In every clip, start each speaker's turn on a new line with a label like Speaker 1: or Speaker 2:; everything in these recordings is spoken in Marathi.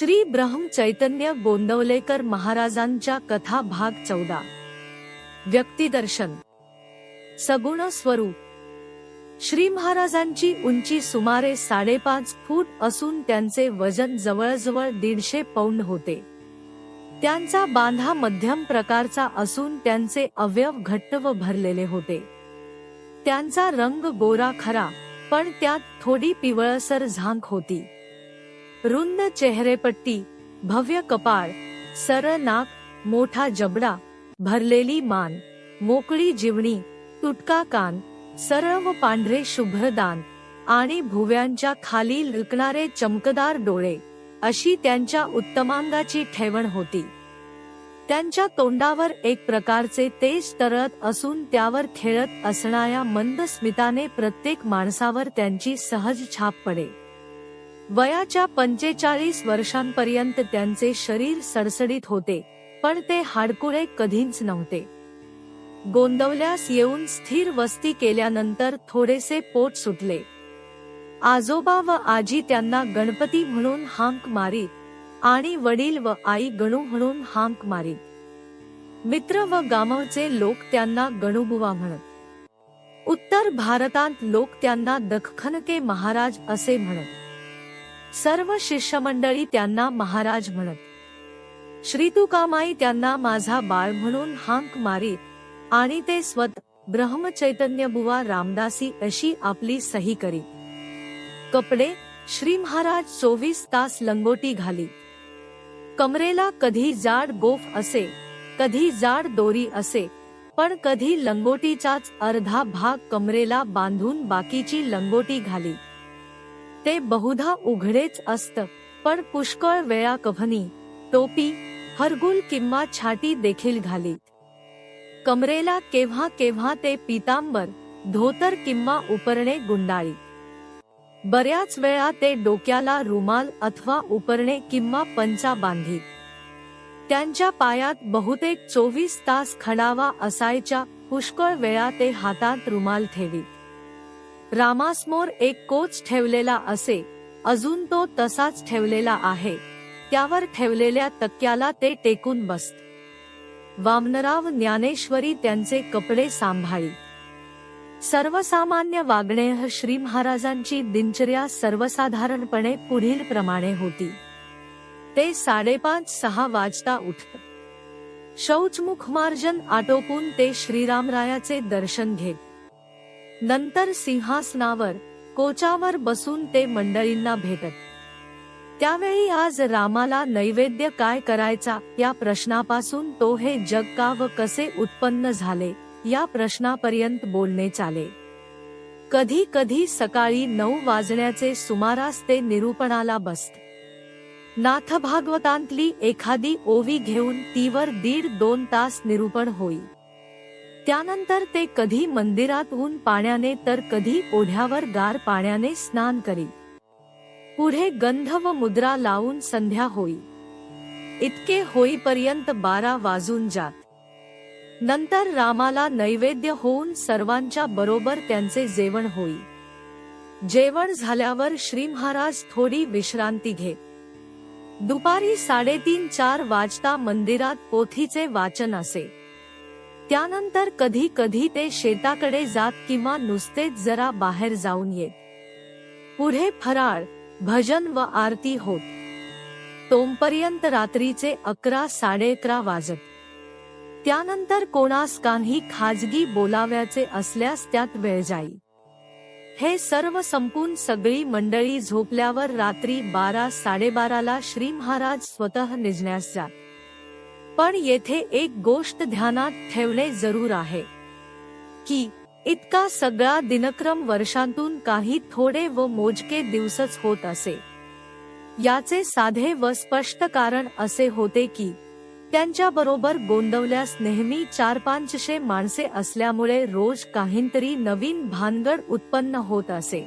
Speaker 1: श्री ब्रह्म चैतन्य गोंदवलेकर महाराजांच्या कथा भाग 14। व्यक्तिदर्शन। सगुण स्वरूप। श्री महाराजांची उंची सुमारे 5.5 फूट असून त्यांचे वजन जवळजवळ 150 पौंड होते। त्यांचा बांधा मध्यम प्रकारचा असून त्यांचे अवयव घट्ट व भरलेले होते। त्यांचा रंग गोरा खरा, पण त्यात थोडी पिवळसर झांक होती। रुंद चेहरेपट्टी, भव्य कपाळ, सरळ नाक, मोठा जबडा, भरलेली मान, मोकळी जिवणी, तुटका कान, सरळ व पांढरे शुभ्र दात आणि भुवयांच्या खाली लुकणारे चमकदार डोळे, अशी त्यांच्या उत्तमांगाची ठेवण होती। त्यांच्या तोंडावर एक प्रकारचे तेज तरळत असून त्यावर खेळत असणाऱ्या मंद स्मिताने प्रत्येक माणसावर त्यांची सहज छाप पडे। वयाच्या 45 वर्षांपर्यंत त्यांचे शरीर सडसडीत होते, पण ते हाडकुळे कधीच नव्हते। गोंदवल्यास येऊन स्थिर वस्ती केल्यानंतर थोडेसे पोट सुटले। आजोबा व आजी त्यांना गणपती म्हणून हाक मारीत आणि वडील व आई गणू म्हणून हाक मारीत। मित्र व गामवचे लोक त्यांना गणूबुवा म्हणत। उत्तर भारतात लोक त्यांना दख्खनके महाराज असे म्हणत। सर्व शिष्यमंडळी त्यांना महाराज म्हणत। श्री तुकामाई त्यांना माझा बाळ म्हणून हाक मारीत आणि ते स्वतः ब्रह्मचैतन्य बुवा रामदासी अशी आपली सही करीत। कपडे। श्री महाराज 24 तास लंगोटी घालीत। कमरेला कधी जाड गोफ असे, कधी जाड दोरी असे, पण कधी लंगोटीचाच अर्धा भाग कमरेला बांधून बाकीची लंगोटी घालीत। ते बहुधा उघडेच असत, पण पुष्कळ वेळा कफनी, टोपी, हरगुल किंवा छाटी देखील घालीत। कमरेला केव्हा केव्हा ते पीतांबर, धोतर किंवा उपरणे गुंडाळीत। बऱ्याच वेळा ते डोक्याला रुमाल अथवा उपरणे किंवा पंचा बांधीत। त्यांच्या पायात बहुतेक 24 तास खडावा असायच्या, पुष्कळ वेळा ते हातात रुमाल ठेवीत। रामासमोर एक कोच ठेवलेला असे, अजून तो तसाच ठेवलेला आहे, त्यावर ठेवलेल्या तक्क्याला ते टेकून बसत। वामनराव ज्ञानेश्वरी त्यांचे कपडे सांभाळीत। सर्वसामान्य वागणे। श्री महाराजांची दिनचर्या सर्वसाधारणपणे पुढील प्रमाणे होती। ते 5:30-6 वाजता उठत। शौचमुखमार्जन आटोपून ते श्रीरामरायाचे दर्शन घेत। नंतर सिंहासनावर, कोचावर बसून ते मंडळींना भेटत। त्यावेळी आज रामाला नैवेद्य काय करायचा या प्रश्नापासून तो हे जग का व कसे उत्पन्न झाले या प्रश्नापर्यंत बोलणे चाले। कधी कधी सकाळी 9 वाजण्याचे सुमारास ते निरूपणाला बसत। नाथभागवतांतली एखादी ओवी घेऊन तीवर 1.5-2 तास निरूपण होई। त्यानंतर ते कधी मंदिरात ऊन पाण्याने तर कधी ओढ्यावर गार पाण्याने स्नान करी। पुढे गंध व मुद्रा लावून संध्या होई। इतके होईपर्यंत 12 वाजून जात। नंतर रामाला नैवेद्य होऊन सर्वांच्या बरोबर त्यांचे जेवण होई। जेवण झाल्यावर श्री महाराज थोडी विश्रांती घेत। दुपारी 3:30-4 वाजता मंदिरात पोथीचे वाचन असे। त्यानंतर कधी कधी ते शेताकडे जात किंवा नुसतेच जरा बाहेर जाऊन येत। पुढे फराळ, भजन व आरती होत। तोपर्यंत रात्रीचे 11-11:30 वाजत। त्यानंतर कोणास काही खाजगी बोलाव्याचे असल्यास त्यात वेळ जाई। हे सर्व संपून सगळी मंडळी झोपल्यावर रात्री 12-12:30ला श्री महाराज स्वतः निजण्यास जात। पण येथे एक गोष्ट ध्यानात ठेवणे जरूर आहे की इतका सगळा दिनक्रम वर्षांतून काही थोडे व मोजके दिवसच होत असे। याचे साधे व स्पष्ट कारण असे होते की त्यांच्याबरोबर गोंदवल्यास नेहमी 400-500 माणसे असल्यामुळे रोज काहीतरी नवीन भानगड उत्पन्न होत असे।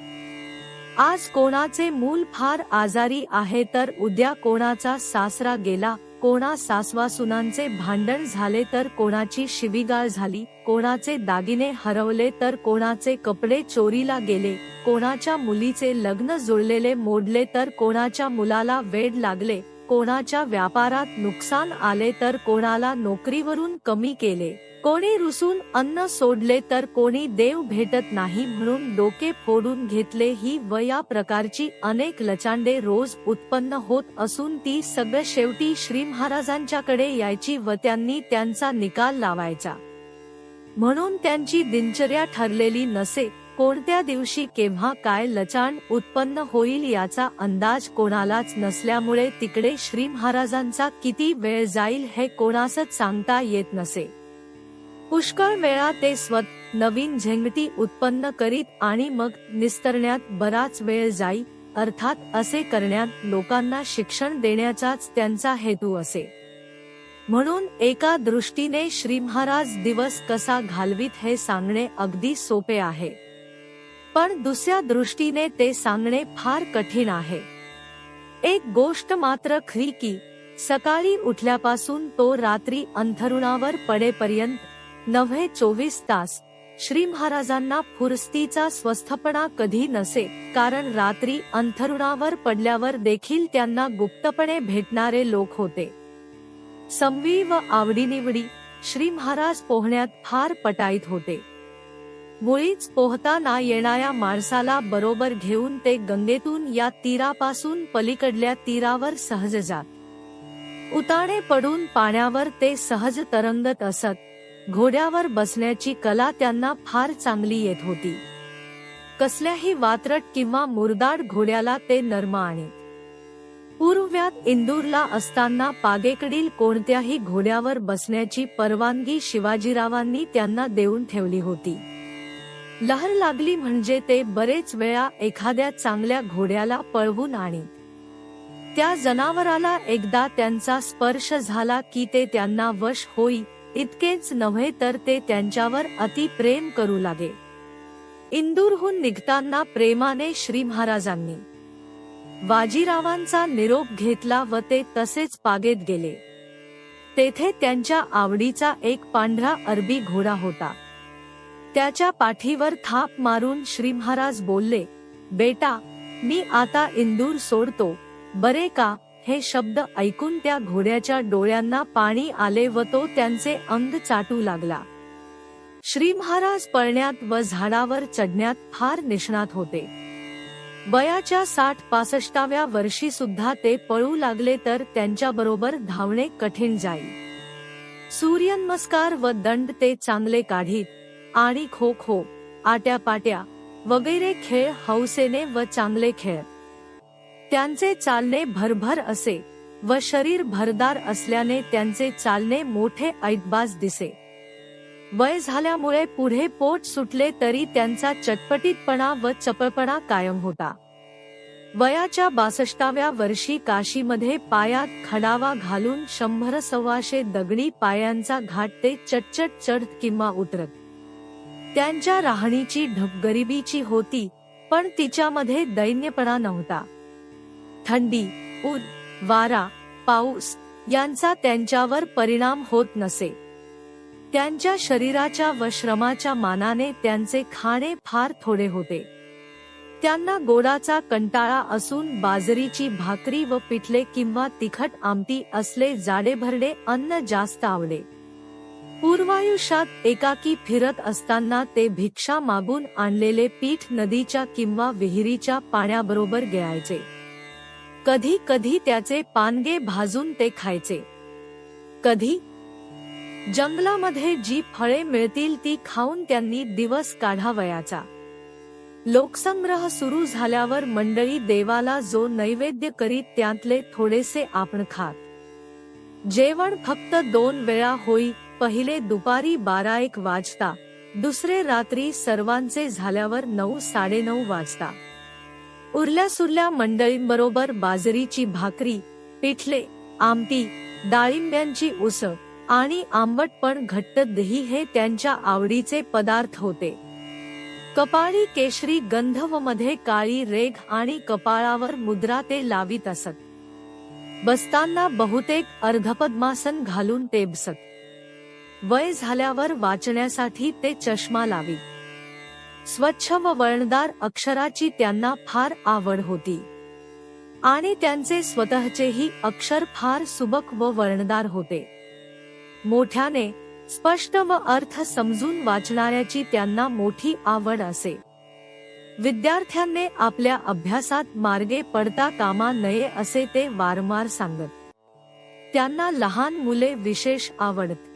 Speaker 1: आज कोणाचे मूल फार आजारी आहे तर उद्या कोणाचा सासरा गेला, कोणा सासवासुनांचे भांडण झाले तर कोणाची शिवीगाळ झाली, कोणाचे दागिने हरवले तर कोणाचे कपडे चोरीला गेले, कोणाच्या मुलीचे लग्न जुळलेले मोडले तर कोणाच्या मुलाला वेड लागले, कोणाच्या व्यापारात नुकसान आले तर कोणाला नोकरीवरून कमी केले, कोणी रुसून अन्न सोडले तर कोणी देव भेटत नाही म्हणून डोके फोडून घेतले ही व या प्रकारची अनेक लचांडे रोज उत्पन्न होत असून ती सगळं शेवटी श्री महाराजांच्याकडे यायची व त्यांनी त्यांचा निकाल लावायचा. म्हणून त्यांची दिनचर्या ठरलेली नसे. कोणत्या दिवशी केव्हा काय लचांड उत्पन्न होईल याचा अंदाज कोणालाच नसल्यामुळे तिकडे श्री महाराजांचा किती वेळ जाईल हे कोणासच सांगता येत नसे. पुष्कळ वेळा ते नवीन झेंगटी उत्पन्न करीत आणि मग निस्तरण्यात बराच वेळ जाई. अर्थात असे करण्यात लोकांना शिक्षण देण्याचाच त्यांचा हेतू असे. म्हणून एका दृष्टीने श्री महाराज दिवस कसा घालवीत हे सांगणे अगदी सोपे आहे, पण दुसऱ्या दृष्टीने ते सांगणे फार कठीण आहे. एक गोष्ट मात्र खरी की सकाळी उठल्यापासून तो रात्री अंथरुणावर पडेपर्यंत नव्हे 24 तास श्री महाराजांना फुरस्तीचा स्वस्थपणा कधी नसे. कारण रात्री अंथरुणावर पडल्यावर देखील त्यांना गुप्तपणे भेटणारे लोक होते. संवी व आवडीनिवडी श्री महाराज पोहण्यात फार पटाईत होते. मुळीच पोहता ना येणाऱ्या माणसाला बरोबर घेऊन ते गंगेतून या तीरापासून पलीकडल्या तीरावर सहज जात. उताने पडून पाण्यावर ते सहज तरंगत असत. घोड्यावर बसण्याची कला त्यांना फार चांगली येत होती. कसल्याही वात्रट किंवा मुरदाड घोड्याला ते नर्म आणीत. पूर्व्यात इंदूरला असताना पागेकडील कोणत्याही घोड्यावर बसण्याची परवानगी शिवाजीरावांनी त्यांना देऊन ठेवली होती. लहर लागली म्हणजे ते बरेच वेळा एखाद्या चांगल्या घोड्याला पळवून आणीत. त्या जनावराला एकदा त्यांचा स्पर्श झाला की ते त्यांना वश होई. इतकेच नव्हे तर ते त्यांच्यावर अति प्रेम करू लागे. इंदूरहून निघताना प्रेमाने श्री महाराजांनी बाजीरावांचा निरोप घेतला व ते तसेच पागेत गेले. तेथे त्यांच्या आवडीचा एक पांढरा अरबी घोडा होता. त्याच्या पाठीवर थाप मारून श्री महाराज बोलले, बेटा, मी आता इंदूर सोडतो बरे का. हे शब्द ऐकून त्या घोड्याच्या डोळ्यांना पाणी आले व तो त्यांचे अंग चाटू लागला. श्री महाराज पळण्यात व झाडावर चढण्यात फार निष्णात होते. वयाच्या 60-65व्या वर्षी सुद्धा ते पळू लागले तर त्यांच्याबरोबर धावणे कठीण जाई. सूर्यनमस्कार व दंड ते चांगले काढीत आणि खो खो, आट्यापाट्या वगैरे खेळ हौसेने व चांगले खेळ. त्यांचे चालणे भरभर असे व शरीर भरदार असल्याने त्यांचे चालणे मोठे ऐटबाज दिसे. वय झाल्यामुळे पुढे पोट सुटले तरी त्यांचा चटपटीतपणा व चपळपणा कायम होता. वयाच्या 62व्या वर्षी काशीमध्ये पायात खडावा घालून 100-125 दगडी पायांचा घाट ते चटचट चढत किंवा उतरत. त्यांच्या राहणीची ढब गरिबीची होती, पण तिच्यामध्ये दैन्यपणा नव्हता. थंडी, ऊन, वारा, पाऊस यांचा त्यांच्यावर परिणाम होत नसे. त्यांच्या शरीराच्या व श्रमाच्या मानाने त्यांचे खाणे फार थोडे होते. त्यांना गोडाचा कंटाळा असून बाजरीची भाकरी व पिठले किंवा तिखट आमटी असले जाडेभरडे अन्न जास्त आवडे. पूर्वायुष्यात एकाकी फिरत असताना ते भिक्षा मागून आणलेले पीठ नदीच्या किंवा विहिरीच्या पाण्याबरोबर गिळायचे. कधी कधी त्याचे पानगे भाजून ते खायचे. कधी जंगलामध्ये जी फळे मिळतील ती खाऊन त्यांनी दिवस काढावयाचा. लोकसंग्रह सुरू झाल्यावर मंडळी देवाला जो नैवेद्य करीत त्यातले थोडेसे आपण खात. जेवण फक्त 2 वेळा होई. पहिले दुपारी 12-1 वाजता, दुसरे रात्री सर्वांचे झाल्यावर 9-9:30 वाजता. उरल्यासुरल्या मंडळींबरोबर बाजरीची भाकरी, पिठले, आमटी, डाळिंब्यांची उसळ आणि आंबट पण घट्ट दही हे त्यांच्या आवडीचे पदार्थ होते. कपाळी केशरी गंध व मध्ये काळी रेघ आणि कपाळावर मुद्रा ते लावीत असत. बसताना बहुतेक अर्धपद्मासन घालून ते बसत. वय झाल्यावर वाचण्यासाठी ते चष्मा लावीत. स्वच्छ व वळणदार अक्षराची त्यांना फार आवड होती. आणि त्यांचे स्वतःचेही अक्षर फार सुबक व वर्णदार होते. मोठ्याने स्पष्ट व अर्थ समजून वाचणाऱ्याची त्यांना मोठी आवड असे. विद्यार्थ्यांनी आपल्या अभ्यासात मार्गे पडता कामा नये असे ते वारंवार सांगत. त्यांना लहान मुले विशेष आवडत.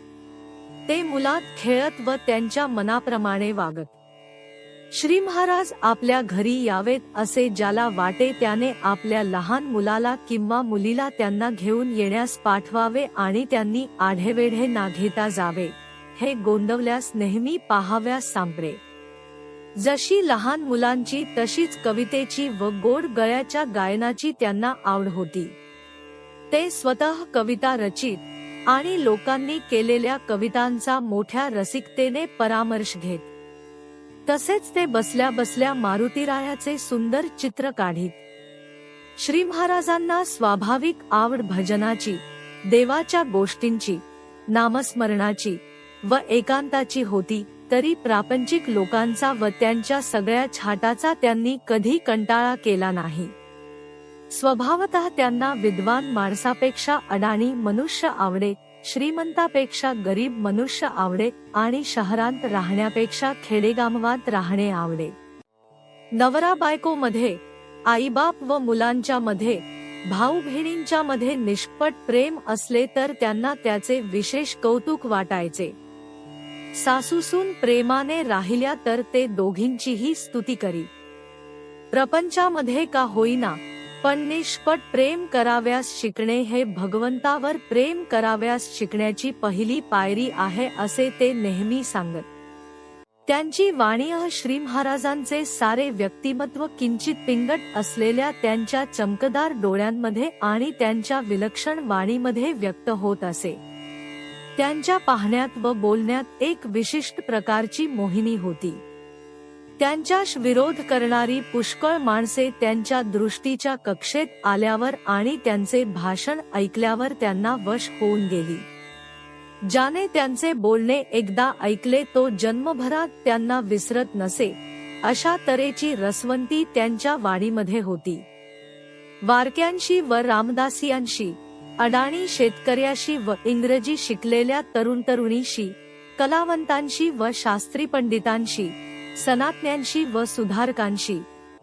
Speaker 1: ते मुलात खेळत व त्यांच्या मनाप्रमाणे वागत. श्री महाराज आपल्या घरी यावेत असे ज्याला वाटे त्याने आपल्या लहान मुलाला किंवा मुलीला त्यांना घेऊन येण्यास पाठवावे आणि त्यांनी आढेवेढे ना घेता जावे, हे गोंदवल्यास नेहमी पाहाव्यास सांपडे. जशी लहान मुलांची तशीच कवितेची व गोड गळ्याच्या गायनाची त्यांना आवड होती. ते स्वतः कविता रचित आणि लोकांनी केलेल्या कवितांचा मोठ्या रसिकतेने परामर्श घेत. तसेच ते बसल्या बसल्या मारुतीरायाचे सुंदर चित्र काढीत. श्री महाराजांना स्वाभाविक आवड भजनाची, देवाच्या गोष्टींची, नामस्मरणाची व एकांताची होती, तरी प्रापंचिक लोकांचा व त्यांच्या सगळ्या छाटाचा त्यांनी कधी कंटाळा केला नाही. स्वभावतः त्यांना विद्वान माणसापेक्षा अडाणी मनुष्य आवडे, श्रीमंतापेक्षा गरीब मनुष्य आवडे आणि शहरात राहण्यापेक्षा खेडेगावात राहणे आवडे. नवरा बायको मध्ये, आईबाप व मुलांच्या मध्ये, भाऊ बहिणींच्या मध्ये निष्कपट प्रेम असले तर त्यांना त्याचे विशेष कौतुक वाटायचे. सासूसून प्रेमाने राहिल्या तर ते दोघींचीही स्तुती करी. प्रपंचामध्ये का होईना पण निष्कपट प्रेम कराव्यास शिकणे हे भगवंतावर प्रेम कराव्यास शिकण्याची पहिली पायरी आहे असे ते नेहमी सांगत. त्यांची वाणी श्री महाराजांचे सारे व्यक्तिमत्व किंचित पिंगट असलेल्या त्यांच्या चमकदार डोळ्यांमध्ये आणि त्यांच्या विलक्षण वाणीमध्ये व्यक्त होत असे. त्यांच्या पाहण्यात व बोलण्यात एक विशिष्ट प्रकारची मोहिनी होती. त्यांच्याश विरोध करणारी पुष्कळ माणसे त्यांच्या दृष्टीच्या कक्षेत आल्यावर आणि त्यांचे भाषण ऐकल्यावर त्यांना वश होऊन गेली. ज्याने त्यांचे बोलणे एकदा ऐकले तो जन्मभरात त्यांना विसरत नसे, अशा तऱ्हेची रसवंती त्यांच्या वाणीमध्ये होती. वारक्यांशी व रामदासियांशी, अडाणी शेतकऱ्याशी व इंग्रजी शिकलेल्या तरुण तरुणीशी, कलावंतांशी व शास्त्री पंडितांशी, सनातन्यांशी व सुधारकांशी,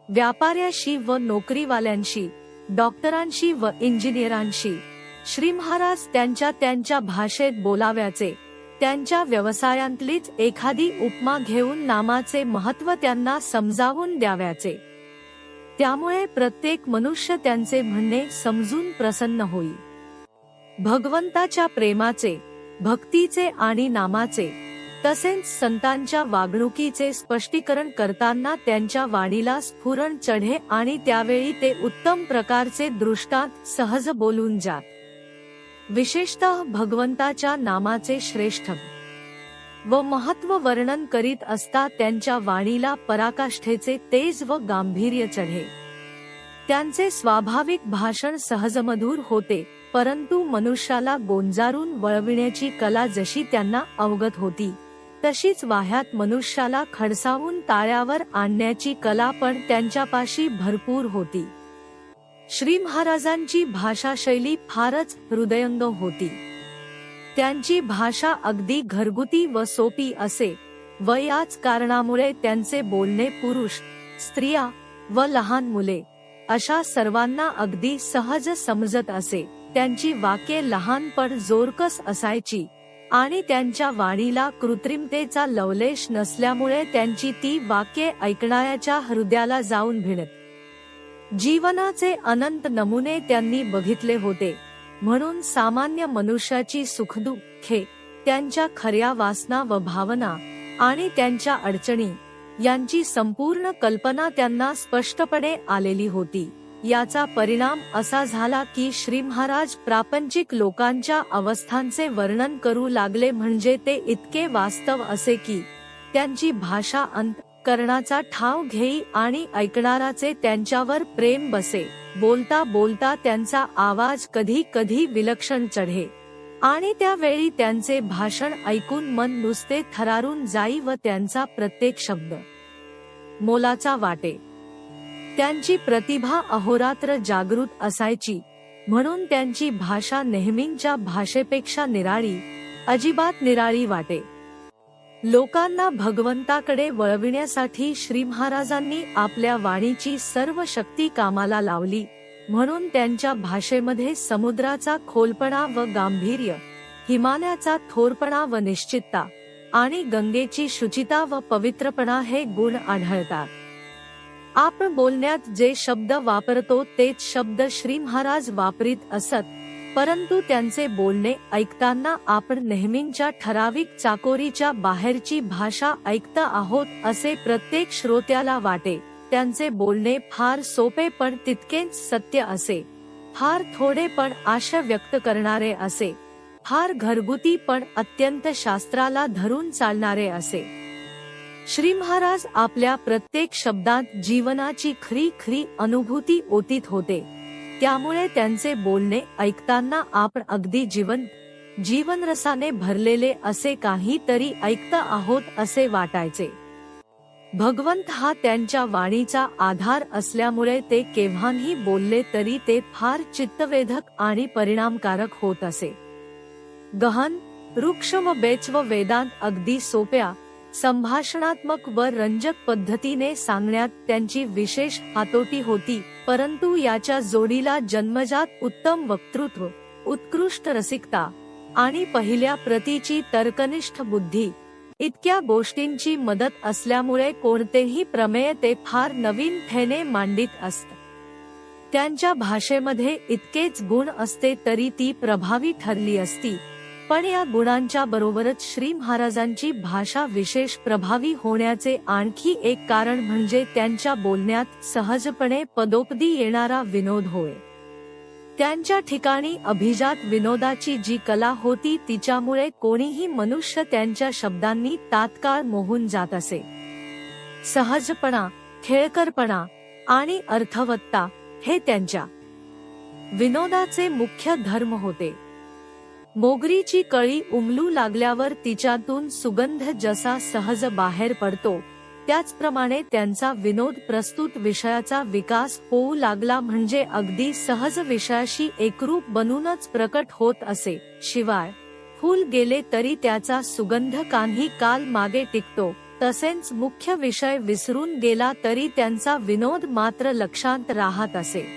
Speaker 1: व्यापाऱ्याशी व नोकरीवाल्यांशी, डॉक्टरांशी व इंजिनियरांशी श्री महाराज त्यांच्या भाषेत बोलाव्याचे. त्यांच्या व्यवसायांतलीच एखादी उपमा घेऊन नामाचे महत्त्व त्यांना समजावून द्याव्याचे. त्यामुळे प्रत्येक मनुष्य त्यांचे म्हणणे समजून प्रसन्न होई. भगवंताच्या प्रेमाचे, भक्तीचे आणि नामाचे तसेच संतांच्या वागणुकीचे स्पष्टीकरण करताना त्यांच्या वाणीला स्फुरण चढे आणि त्यावेळी ते उत्तम प्रकारचे दृष्टांत सहज बोलून जात. विशेषतः भगवंताच्या नामाचे श्रेष्ठ व महत्त्व वर्णन करीत असता त्यांच्या वाणीला पराकाष्ठेचे तेज व गांभीर्य चढे. त्यांचे स्वाभाविक भाषण सहजमधुर होते, परंतु मनुष्याला गोंजारून वळविण्याची कला जशी त्यांना अवगत होती, तशीच वाह्यात मनुष्याला खडसावून ताळ्यावर आणण्याची कला पण त्यांच्यापाशी भरपूर होती. श्री महाराजांची भाषाशैली फारच हृदयंगम होती. त्यांची भाषा अगदी घरगुती व सोपी असे व याच कारणामुळे त्यांचे बोलणे पुरुष, स्त्रिया व लहान मुले अशा सर्वांना अगदी सहज समजत असे. त्यांची वाक्ये लहान पण जोरकस असायची आणि त्यांच्या वाणीला कृत्रिमतेचा लवलेश नसल्यामुळे त्यांची ती वाक्ये ऐकणाऱ्याच्या हृदयाला जाऊन भिडत. जीवनाचे अनंत नमुने त्यांनी बघितले होते, म्हणून सामान्य मनुष्याची सुखदुःखे, त्यांच्या खऱ्या वासना व भावना आणि त्यांच्या अडचणी यांची संपूर्ण कल्पना त्यांना स्पष्टपणे आलेली होती. याचा परिणाम असा झाला की श्री महाराज प्रापंचिक लोकांच्या अवस्थांचे वर्णन करू लागले, म्हणजे ते इतके वास्तव असे की त्यांची भाषा अंतःकरणाचा ठाव घेई आणि ऐकणाराचे त्यांच्यावर प्रेम बसे. बोलता बोलता त्यांचा आवाज कधी कधी विलक्षण चढे आणि त्यावेळी त्यांचे भाषण ऐकून मन नुसते थरारून जाई व त्यांचा प्रत्येक शब्द मोलाचा वाटे. त्यांची प्रतिभा अहोरात्र जागृत असायची, म्हणून त्यांची भाषा नेहमींच्या भाषेपेक्षा निराळी, अजिबात निराळी वाटे. लोकांना भगवंताकडे वळविण्यासाठी श्री महाराजांनी आपल्या वाणीची सर्व शक्ती कामाला लावली, म्हणून त्यांच्या भाषेमध्ये समुद्राचा खोलपणा व गांभीर्य, हिमालयाचा थोरपणा व निश्चितता आणि गंगेची शुचिता व पवित्रपणा हे गुण आढळतात. आपण बोलण्यात जे शब्द वापरतो तेच शब्द श्री महाराज वापरीत असत, परंतु त्यांचे बोलणे ऐकताना आपण नेहमींच्या ठराविक चाकोरीच्या बाहेरची भाषा ऐकत आहोत असे प्रत्येक श्रोत्याला वाटे. त्यांचे बोलणे फार सोपे पण तितकेच सत्य असे, फार थोडे पण आशय व्यक्त करणारे असे, फार घरगुती पण अत्यंत शास्त्राला धरून चालणारे असे. श्री महाराज आपल्या प्रत्येक शब्दात जीवनाची खरी खरी अनुभूती ओतीत होते. त्यामुळे त्यांचे बोलणे ऐकताना आपण अगदी जीवनरसाने भरलेले असे काहीतरी ऐकत आहोत असे वाटायचे. भगवंत हा त्यांच्या वाणीचा आधार असल्यामुळे ते केव्हाही बोलले तरी ते फार चित्तवेधक आणि परिणामकारक होत असे. गहन, वृक्ष व बेच व वेदांत अगदी सोप्या, संभाषणात्मक व रंजक पद्धतीने सांगण्यात त्यांची विशेष हातोटी होती, परंतु याच्या जोडीला जन्मजात उत्तम वक्तृत्व, उत्कृष्ट रसिकता आणि पहिल्या प्रतीची तर्कनिष्ठ बुद्धी इतक्या गोष्टींची मदत असल्यामुळे कोणतेही प्रमेय ते फार नवीन थेने मांडित असत. त्यांच्या भाषेमध्ये इतकेच गुण असते तरी ती प्रभावी ठरली असती, पण या गुणांच्या बरोबरच श्री महाराजांची भाषा विशेष प्रभावी होण्याचे आणखी एक कारण म्हणजे त्यांच्या बोलण्यात सहजपणे पदोपदी येणारा विनोद होय. त्यांच्या ठिकाणी अभिजात विनोदाची जी कला होती तिच्यामुळे कोणीही मनुष्य त्यांच्या शब्दांनी तात्काळ मोहून जात असे. सहजपणा, खेळकरपणा आणि अर्थवत्ता हे त्यांच्या विनोदाचे मुख्य धर्म होते. मोगरीची कळी उमलू लागल्यावर तिच्यातून सुगंध जसा सहज बाहेर पडतो, त्याचप्रमाणे त्यांचा विनोद प्रस्तुत विषयाचा विकास होऊ लागला म्हणजे अगदी सहज विषयाशी एकरूप बनूनच प्रकट होत असे. शिवाय फूल गेले तरी त्याचा सुगंध काही काल मागे टिकतो, तसेच मुख्य विषय विसरून गेला तरी त्यांचा विनोद मात्र लक्षात राहत असे.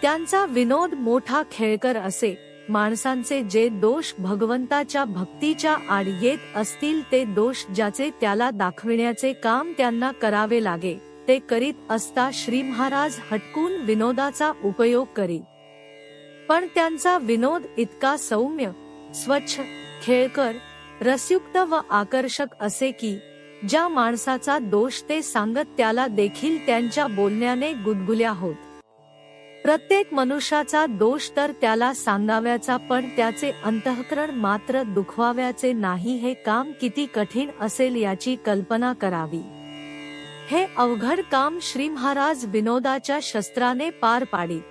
Speaker 1: त्यांचा विनोद मोठा खेळकर असे. माणसांचे जे दोष भगवंताच्या भक्तीच्या आड येत असतील ते दोष ज्याचे त्याला दाखविण्याचे काम त्यांना करावे लागे ते करीत असता श्री महाराज हटकून विनोदाचा उपयोग करीत. पण त्यांचा विनोद इतका सौम्य, स्वच्छ, खेळकर, रसयुक्त व आकर्षक असे की ज्या माणसाचा दोष ते सांगत त्याला देखील त्यांच्या बोलण्याने गुदगुल्या होत. प्रत्येक मनुष्याचा दोष तर त्याला सांगाव्याचा, पण त्याचे अंतःकरण मात्र दुखवाव्याचे नाही हे काम किती कठीण असेल याची कल्पना करावी. हे अवघड काम श्री महाराज विनोदाच्या शस्त्राने पार पाडीत.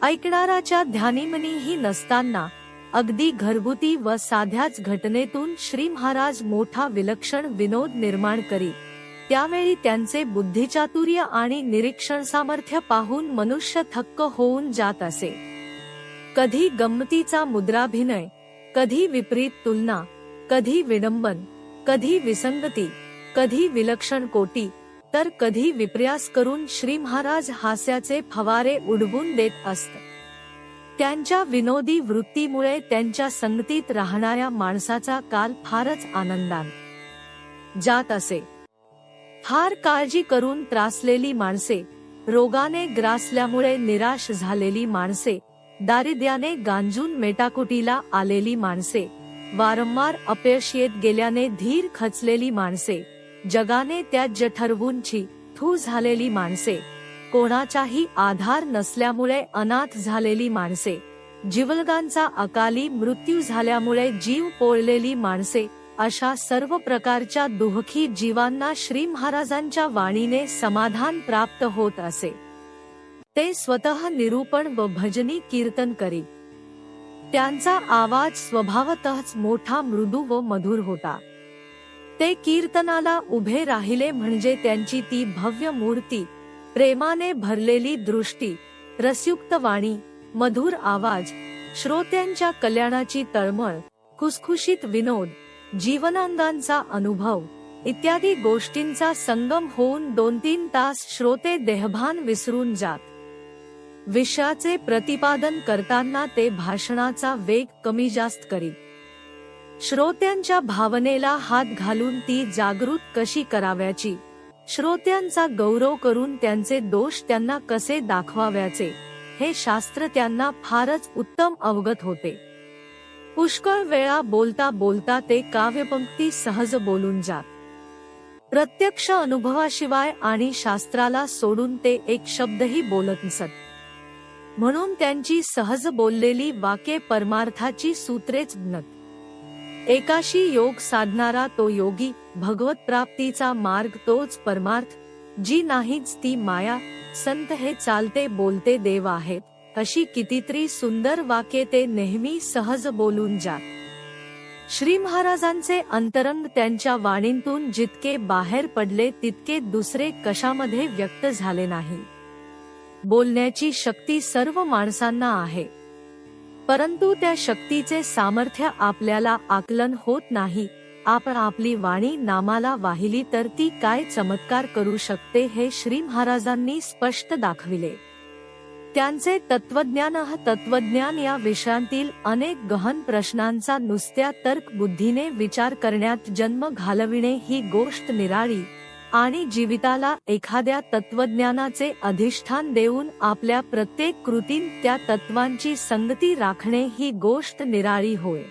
Speaker 1: ऐकणाराच्या ध्यानीमनीही नसताना अगदी घरगुती व साध्याच घटनेतून श्री महाराज मोठा विलक्षण विनोद निर्माण करीत. त्यावेळी त्यांचे बुद्धिचातुर्य आणि निरीक्षण सामर्थ्य पाहून मनुष्य थक्क होऊन जात असे. कधी गंमतीचा मुद्राभिनय, कधी विपरीत तुलना, कधी विडंबन, कधी विसंगती, कधी विलक्षण कोटी, तर कधी विपर्यास करून श्री महाराज हास्याचे फवारे उडवून देत असत. त्यांच्या विनोदी वृत्तीमुळे त्यांच्या संगतीत राहणाऱ्या माणसाचा काल फारच आनंदात जात असे. फार काळजी करून त्रासलेली माणसे, रोगाने ग्रासल्यामुळे निराश झालेली माणसे, दारिद्र्याने गांजून मेटाकुटीला आलेली माणसे, वारंवार अपयश येत गेल्याने धीर खचलेली माणसे, जगाने त्याज्य ठरवून थू झालेली माणसे, कोणाचाही आधार नसल्यामुळे अनाथ झालेली माणसे, जिवलगांचा अकाली मृत्यू झाल्यामुळे जीव पोळलेली माणसे, अशा सर्व प्रकारच्या दुःखी जीवांना श्री महाराजांच्या वाणीने समाधान प्राप्त होत असे. ते स्वतः निरूपण व भजनी कीर्तन करीत. त्यांचा आवाज स्वभावतःच मोठा मृदू व मधुर होता. ते कीर्तनाला उभे राहिले म्हणजे त्यांची ती भव्य मूर्ती, प्रेमाने भरलेली दृष्टी, रसयुक्त वाणी, मधुर आवाज, श्रोत्यांच्या कल्याणाची तळमळ, खुसखुशीत विनोद, जीवनांगांचा अनुभव इत्यादी गोष्टींचा संगम होऊन 2-3 तास श्रोते देहभान विसरून जात. विषयाचे प्रतिपादन करताना ते भाषणाचा वेग कमी जास्त करीत. श्रोत्यांच्या भावनेला हात घालून ती जागृत कशी कराव्याची, श्रोत्यांचा गौरव करून त्यांचे दोष त्यांना कसे दाखवाव्याचे, हे शास्त्र त्यांना फारच उत्तम अवगत होते. पुष्कळ वेळा बोलता बोलता ते काव्यपंक्ती सहज बोलून जात. प्रत्यक्ष अनुभवाशिवाय आणि शास्त्राला सोडून ते एक शब्दही बोलत नसत. म्हणून त्यांची सहज बोललेली वाक्ये परमार्थाची सूत्रेच बनत. एकाशी योग साधणारा तो योगी, भगवत प्राप्तीचा मार्ग तोच परमार्थ, जी नाहीच ती माया, संत हे चालते बोलते देव आहेत, अशी कितीतरी सुंदर वाक्ये ते नेहमी सहज बोलून जात. श्री महाराजांचे अंतरंग त्यांच्या वाणीतून जितके बाहेर पडले तितके दुसरे कशामध्ये व्यक्त झाले नाही. बोलण्याची शक्ती सर्व माणसांना आहे, परंतु त्या शक्तीचे सामर्थ्य आपल्याला आकलन होत नाही. आपण आपली वाणी नामाला वाहिली तर ती काय चमत्कार करू शकते हे श्री महाराजांनी स्पष्ट दाखविले. त्यांचे तत्वज्ञान या विषयांतील अनेक गहन प्रश्नांचा नुसत्या तर्क बुद्धीने विचार करण्यात जन्म घालविणे ही गोष्ट निराळी, आणि जीविताला एखाद्या तत्वज्ञानाचे अधिष्ठान देऊन आपल्या प्रत्येक कृतीत त्या तत्वांची संगती राखणे ही गोष्ट निराळी होय.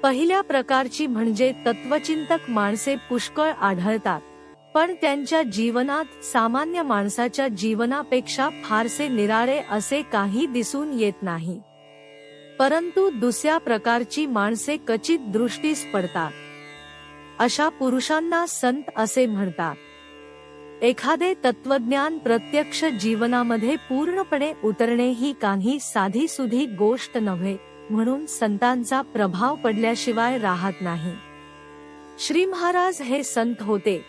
Speaker 1: पहिल्या प्रकारची म्हणजे तत्वचिंतक माणसे पुष्कळ आढळतात, पण त्यांच्या जीवनात सामान्य माणसाच्या जीवनापेक्षा फारसे निराळे असे काही दिसून येत नाही. परंतु दुसऱ्या प्रकारची माणसे क्वचित दृष्टीस पडतात. अशा पुरुषांना संत असे म्हणतात. एखादे तत्वज्ञान प्रत्यक्ष जीवनामध्ये पूर्णपणे उतरणे ही काही साधीसुधी गोष्ट नव्हे, म्हणून संतांचा प्रभाव पडल्याशिवाय राहत नाही. श्री महाराज हे संत होते.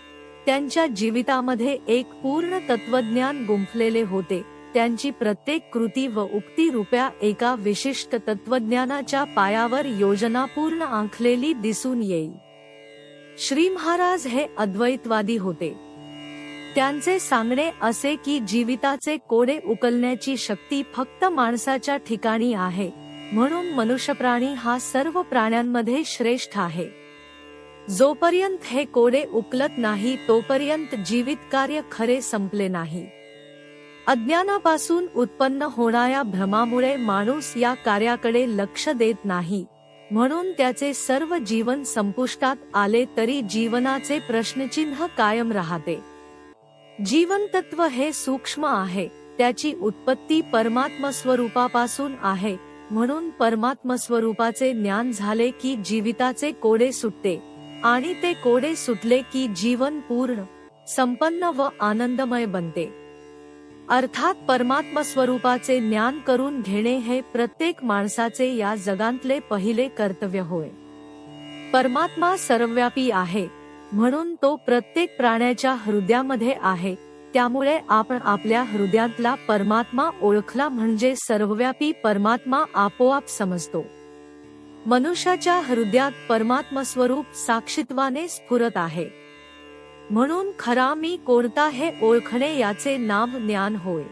Speaker 1: त्यांच्या जीवितामध्ये एक पूर्ण तत्वज्ञान गुंफलेले होते. त्यांची प्रत्येक कृती व उक्ती रुपया एका विशिष्ट तत्वज्ञानाच्या पायावर योजनापूर्ण आखलेली दिसून येईल. श्री महाराज हे अद्वैतवादी होते. त्यांचे सांगणे असे की जीविताचे कोडे उकलण्याची शक्ती फक्त माणसाच्या ठिकाणी आहे, म्हणून मनुष्यप्राणी हा सर्व प्राण्यांमध्ये श्रेष्ठ आहे. जोपर्यंत हे कोडे उकलत नाही तोपर्यंत जीवित कार्य खरे संपले नाही. अज्ञानापासून उत्पन्न होणाऱ्या भ्रमामुळे माणूस या कार्याकडे लक्ष देत नाही, म्हणून त्याचे सर्व जीवन संपुष्टात आले तरी जीवनाचे प्रश्नचिन्ह कायम राहते. जीवनतत्व हे सूक्ष्म आहे, त्याची उत्पत्ती परमात्म स्वरूपापासून आहे, म्हणून परमात्म स्वरूपाचे ज्ञान झाले की जीविताचे कोडे सुटते, आणि ते कोडे सुटले की जीवन पूर्ण, संपन्न व आनंदमय बनते. अर्थात परमात्म स्वरूपाचे ज्ञान करून घेणे हे प्रत्येक माणसाचे या जगातले पहिले कर्तव्य होय. परमात्मा सर्वव्यापी आहे, म्हणून तो प्रत्येक प्राण्याच्या हृदयामध्ये आहे. त्यामुळे आपण आपल्या हृदयातला परमात्मा ओळखला म्हणजे सर्वव्यापी परमात्मा आपोआप समजतो. मनुष्याच्या हृदयात परमात्म स्वरूप साक्षीत्वाने स्फुरत आहे, म्हणून खरा मी कोणता हे ओळखणे याचे नाव ज्ञान होय.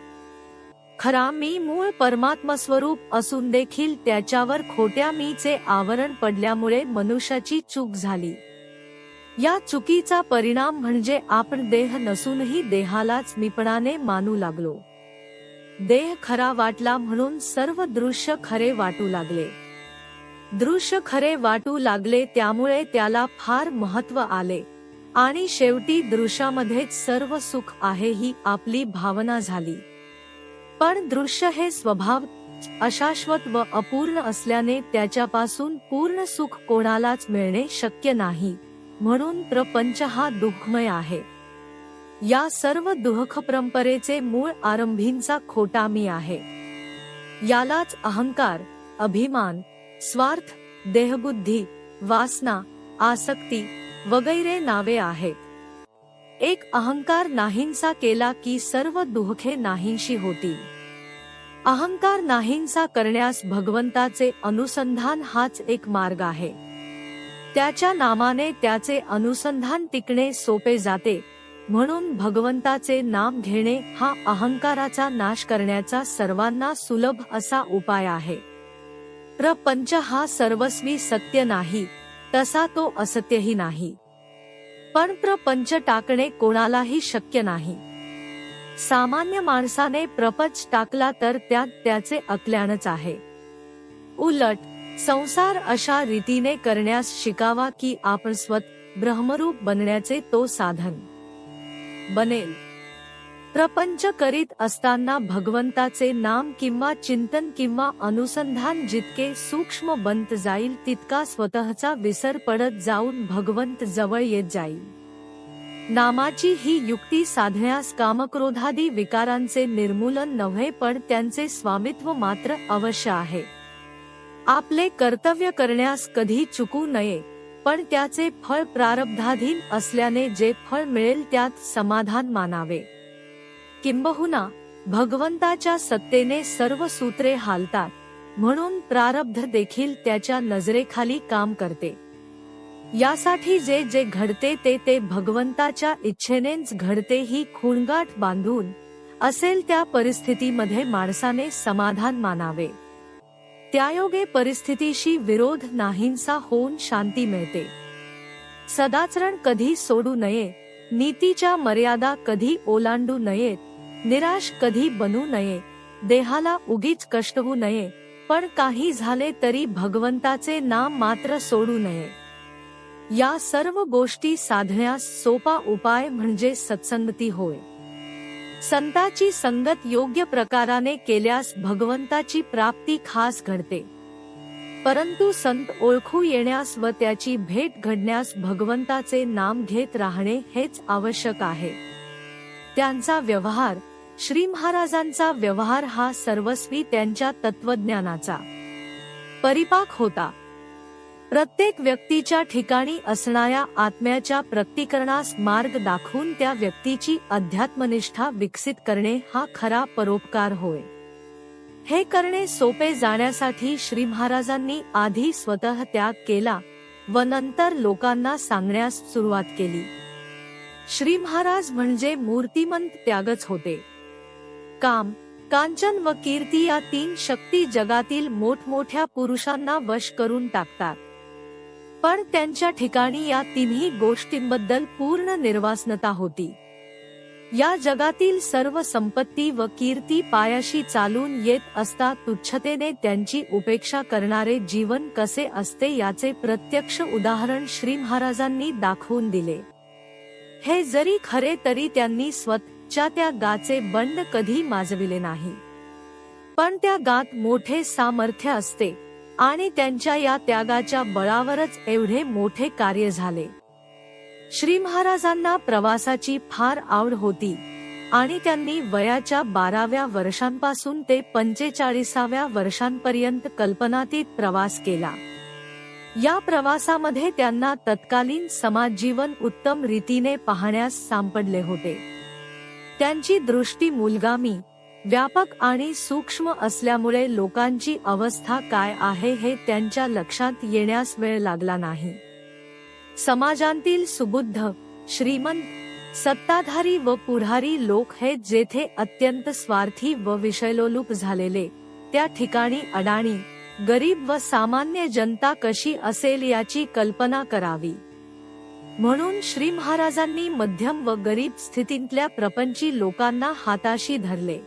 Speaker 1: खरा मी मूळ परमात्म स्वरूप असून देखील त्याच्यावर खोट्या मीचे आवरण पडल्यामुळे मनुष्याची चूक झाली. या चुकीचा परिणाम म्हणजे आपण देह नसूनही देहालाच मीपणाने मानू लागलो. देह खरा वाटला म्हणून सर्व दृश्य खरे वाटू लागले. दृश्य खरे वाटू लागले त्यामुळे त्याला फार महत्व आले, आणि शेवटी दृश्यामध्येच सर्व सुख आहे ही आपली भावना झाली. पण दृश्य हे स्वभाव अशाश्वत व अपूर्ण असल्याने त्याच्यापासून पूर्ण सुख कोणालाच मिळणे शक्य नाही, म्हणून प्रपंच हा दुःखमय आहे. या सर्व दुःख परंपरेचे मूळ आरंभींचा खोटा मी आहे. यालाच अहंकार, अभिमान, स्वार्थ, देहबुद्धी, वासना, आसक्ती वगैरे नावे आहेत. एक अहंकार नाहींसा केला की सर्व दुःखे नाहीशी होतील. अहंकार नाहींसा करण्यास भगवंताचे अनुसंधान हाच एक मार्ग आहे. त्याच्या नामाने त्याचे अनुसंधान टिकणे सोपे जाते. म्हणून भगवंताचे नाम घेणे हा अहंकाराचा नाश करण्याचा सर्वांना सुलभ असा उपाय आहे. प्रपंच हा सर्वस्वी सत्य नाही, तसा तो असत्यही नाही. पण प्रपंच टाकणे कोणालाही शक्य नाही. सामान्य माणसाने प्रपंच टाकला तर त्यात त्याचे अकल्याणच आहे. उलट संसार अशा रीतीने करण्यास शिकावा की आपण स्वतः ब्रह्मरूप बनण्याचे तो साधन बनेल. प्रपंच करीत असताना भगवंताचे नाम किंवा चिंतन किंवा अनुसंधान जितके सूक्ष्म बनत जाईल तितका स्वतःचा विसर पडत जाऊन भगवंत जवळ येत जाईल. नामाची ही युक्ती साधण्यास कामक्रोधादी विकारांचे निर्मूलन नव्हे पण त्यांचे स्वामित्व मात्र अवश्य आहे. आपले कर्तव्य करण्यास कधी चुकू नये, पण त्याचे फळ प्रारब्धाधीन असल्याने जे फळ मिळेल त्यात समाधान मानावे. किंबहुना भगवंताच्या सत्तेने सर्व सूत्रे हालतात, म्हणून प्रारब्ध देखील त्याच्या नजरेखाली काम करते. यासाठी जे जे घडते ते भगवंताच्या इच्छेनेच घडते ही खूणगाठ बांधून असेल त्या परिस्थितीमध्ये माणसाने समाधान मानावे. त्यायोगे परिस्थितीशी विरोध नाहींसा होऊन शांती मिळते. सदाचरण कधी सोडू नये, नीतीच्या मर्यादा कधी ओलांडू नयेत, निराश कधी बनू नये, देहाला उगीच कष्ट होऊ नये, पण काही झाले तरी भगवंताचे नाम मात्र सोडू नये. या सर्व गोष्टी साधण्यास सोपा उपाय म्हणजे सत्संगती होय. संताची संगत योग्य प्रकाराने केल्यास भगवंताची प्राप्ती खास घडते. परंतु संत ओळखू येण्यास व त्याची भेट घडण्यास भगवंताचे नाम घेत राहणे हेच आवश्यक आहे. त्यांचा व्यवहार, श्री महाराजांचा व्यवहार हा सर्वस्वी त्यांच्या तत्वज्ञानाचा परिपाक होता. प्रत्येक व्यक्तीच्या ठिकाणी असणाऱ्या आत्म्याच्या प्रकटीकरणास मार्ग दाखवून त्या व्यक्तीची अध्यात्मनिष्ठा विकसित करणे हा खरा परोपकार होय. हे करणे सोपे जाण्यासाठी श्री महाराजांनी आधी स्वतः त्याग केला व नंतर लोकांना सांगण्यास सुरुवात केली. श्री महाराज म्हणजे मूर्तिमंत त्यागच होते. काम, कांचन व कीर्ती या तीन शक्ती जगातील मोठमोठ्या पुरुषांना वश करून टाकतात. पण त्यांच्या ठिकाणी या तिन्ही गोष्टींबद्दल पूर्ण निर्वासनता होती. या जगातील सर्व संपत्ती व कीर्ती पायाशी चालून येत असता तुच्छतेने त्यांची उपेक्षा करणारे जीवन कसे असते याचे प्रत्यक्ष उदाहरण श्री महाराजांनी दाखवून दिले. हे जरी खरे तरी त्यांनी स्वतःच्या त्या गाचे बंड कधी माजविले नाही. पण त्या गात मोठे सामर्थ्य असते आणि त्यांच्या या त्यागाच्या बळावरच एवढे मोठे कार्य झाले. श्री महाराजांना प्रवासाची फार आवड होती आणि त्यांनी वयाच्या 12व्या वर्षांपासून ते 45व्या वर्षांपर्यंत कल्पनातीत प्रवास केला. या प्रवासामध्ये त्यांना तत्कालीन समाजजीवन उत्तम रीतीने पाहण्यास सापडले होते. त्यांची दृष्टी मूलगामी, व्यापक आणि सूक्ष्म असल्यामुळे लोकांची अवस्था काय आहे हे त्यांच्या लक्षात येण्यास वेळ लागला नाही. समाजातील सुबुद्ध, श्रीमंत, सत्ताधारी व पुढारी लोक हे जेथे अत्यंत स्वार्थी व विषयलोलुप झालेले, त्या ठिकाणी अडाणी, गरीब व सामान्य जनता कशी असेल याची कल्पना करावी. म्हणून श्री महाराजांनी मध्यम व गरीब स्थितीतल्या प्रपंची लोकांना हाताशी धरले.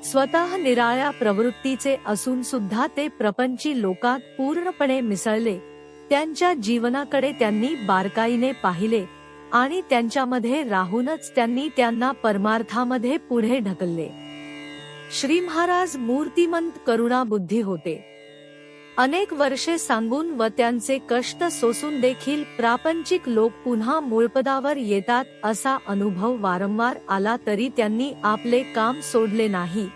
Speaker 1: स्वतः निराळ्या प्रवृत्तीचे असून सुद्धा ते प्रपंची लोकात पूर्णपणे मिसळले. त्यांच्या जीवनाकडे त्यांनी बारकाईने पाहिले आणि त्यांच्यामध्ये राहूनच त्यांनी त्यांना परमार्थामध्ये पुढे ढकलले. श्री महाराज मूर्तिमंत करुणाबुद्धी होते. अनेक वर्षे सांगून व त्यांचे कष्ट सोसून देखील प्रापंचिक लोक पुन्हा मूळपदावर येतात असा अनुभव वारंवार आला तरी त्यांनी आपले काम सोडले नाही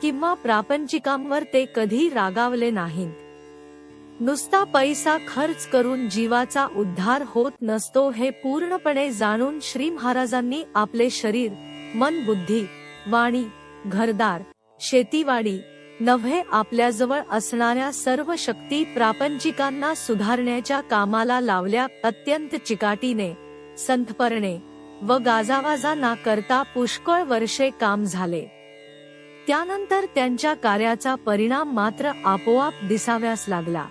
Speaker 1: किंवा प्रापंचिकांवर ते कधी रागावले नाहीत. नुसता पैसा खर्च करून जीवाचा उद्धार होत नसतो हे पूर्णपणे जाणून श्री महाराजांनी आपले शरीर, मन, बुद्धी, वाणी, घरदार, शेतीवाडी नव्हे आपल्याजवळ असणाऱ्या सर्व शक्ती प्रापंचिकांना सुधारण्याच्या कामाला लावल्या. अत्यंत चिकाटीने, संथपणे व गाजावाजा न करता पुष्कळ वर्षे काम झाले. त्यानंतर त्यांच्या कार्याचा परिणाम मात्र आपोआप दिसाव्यास लागला.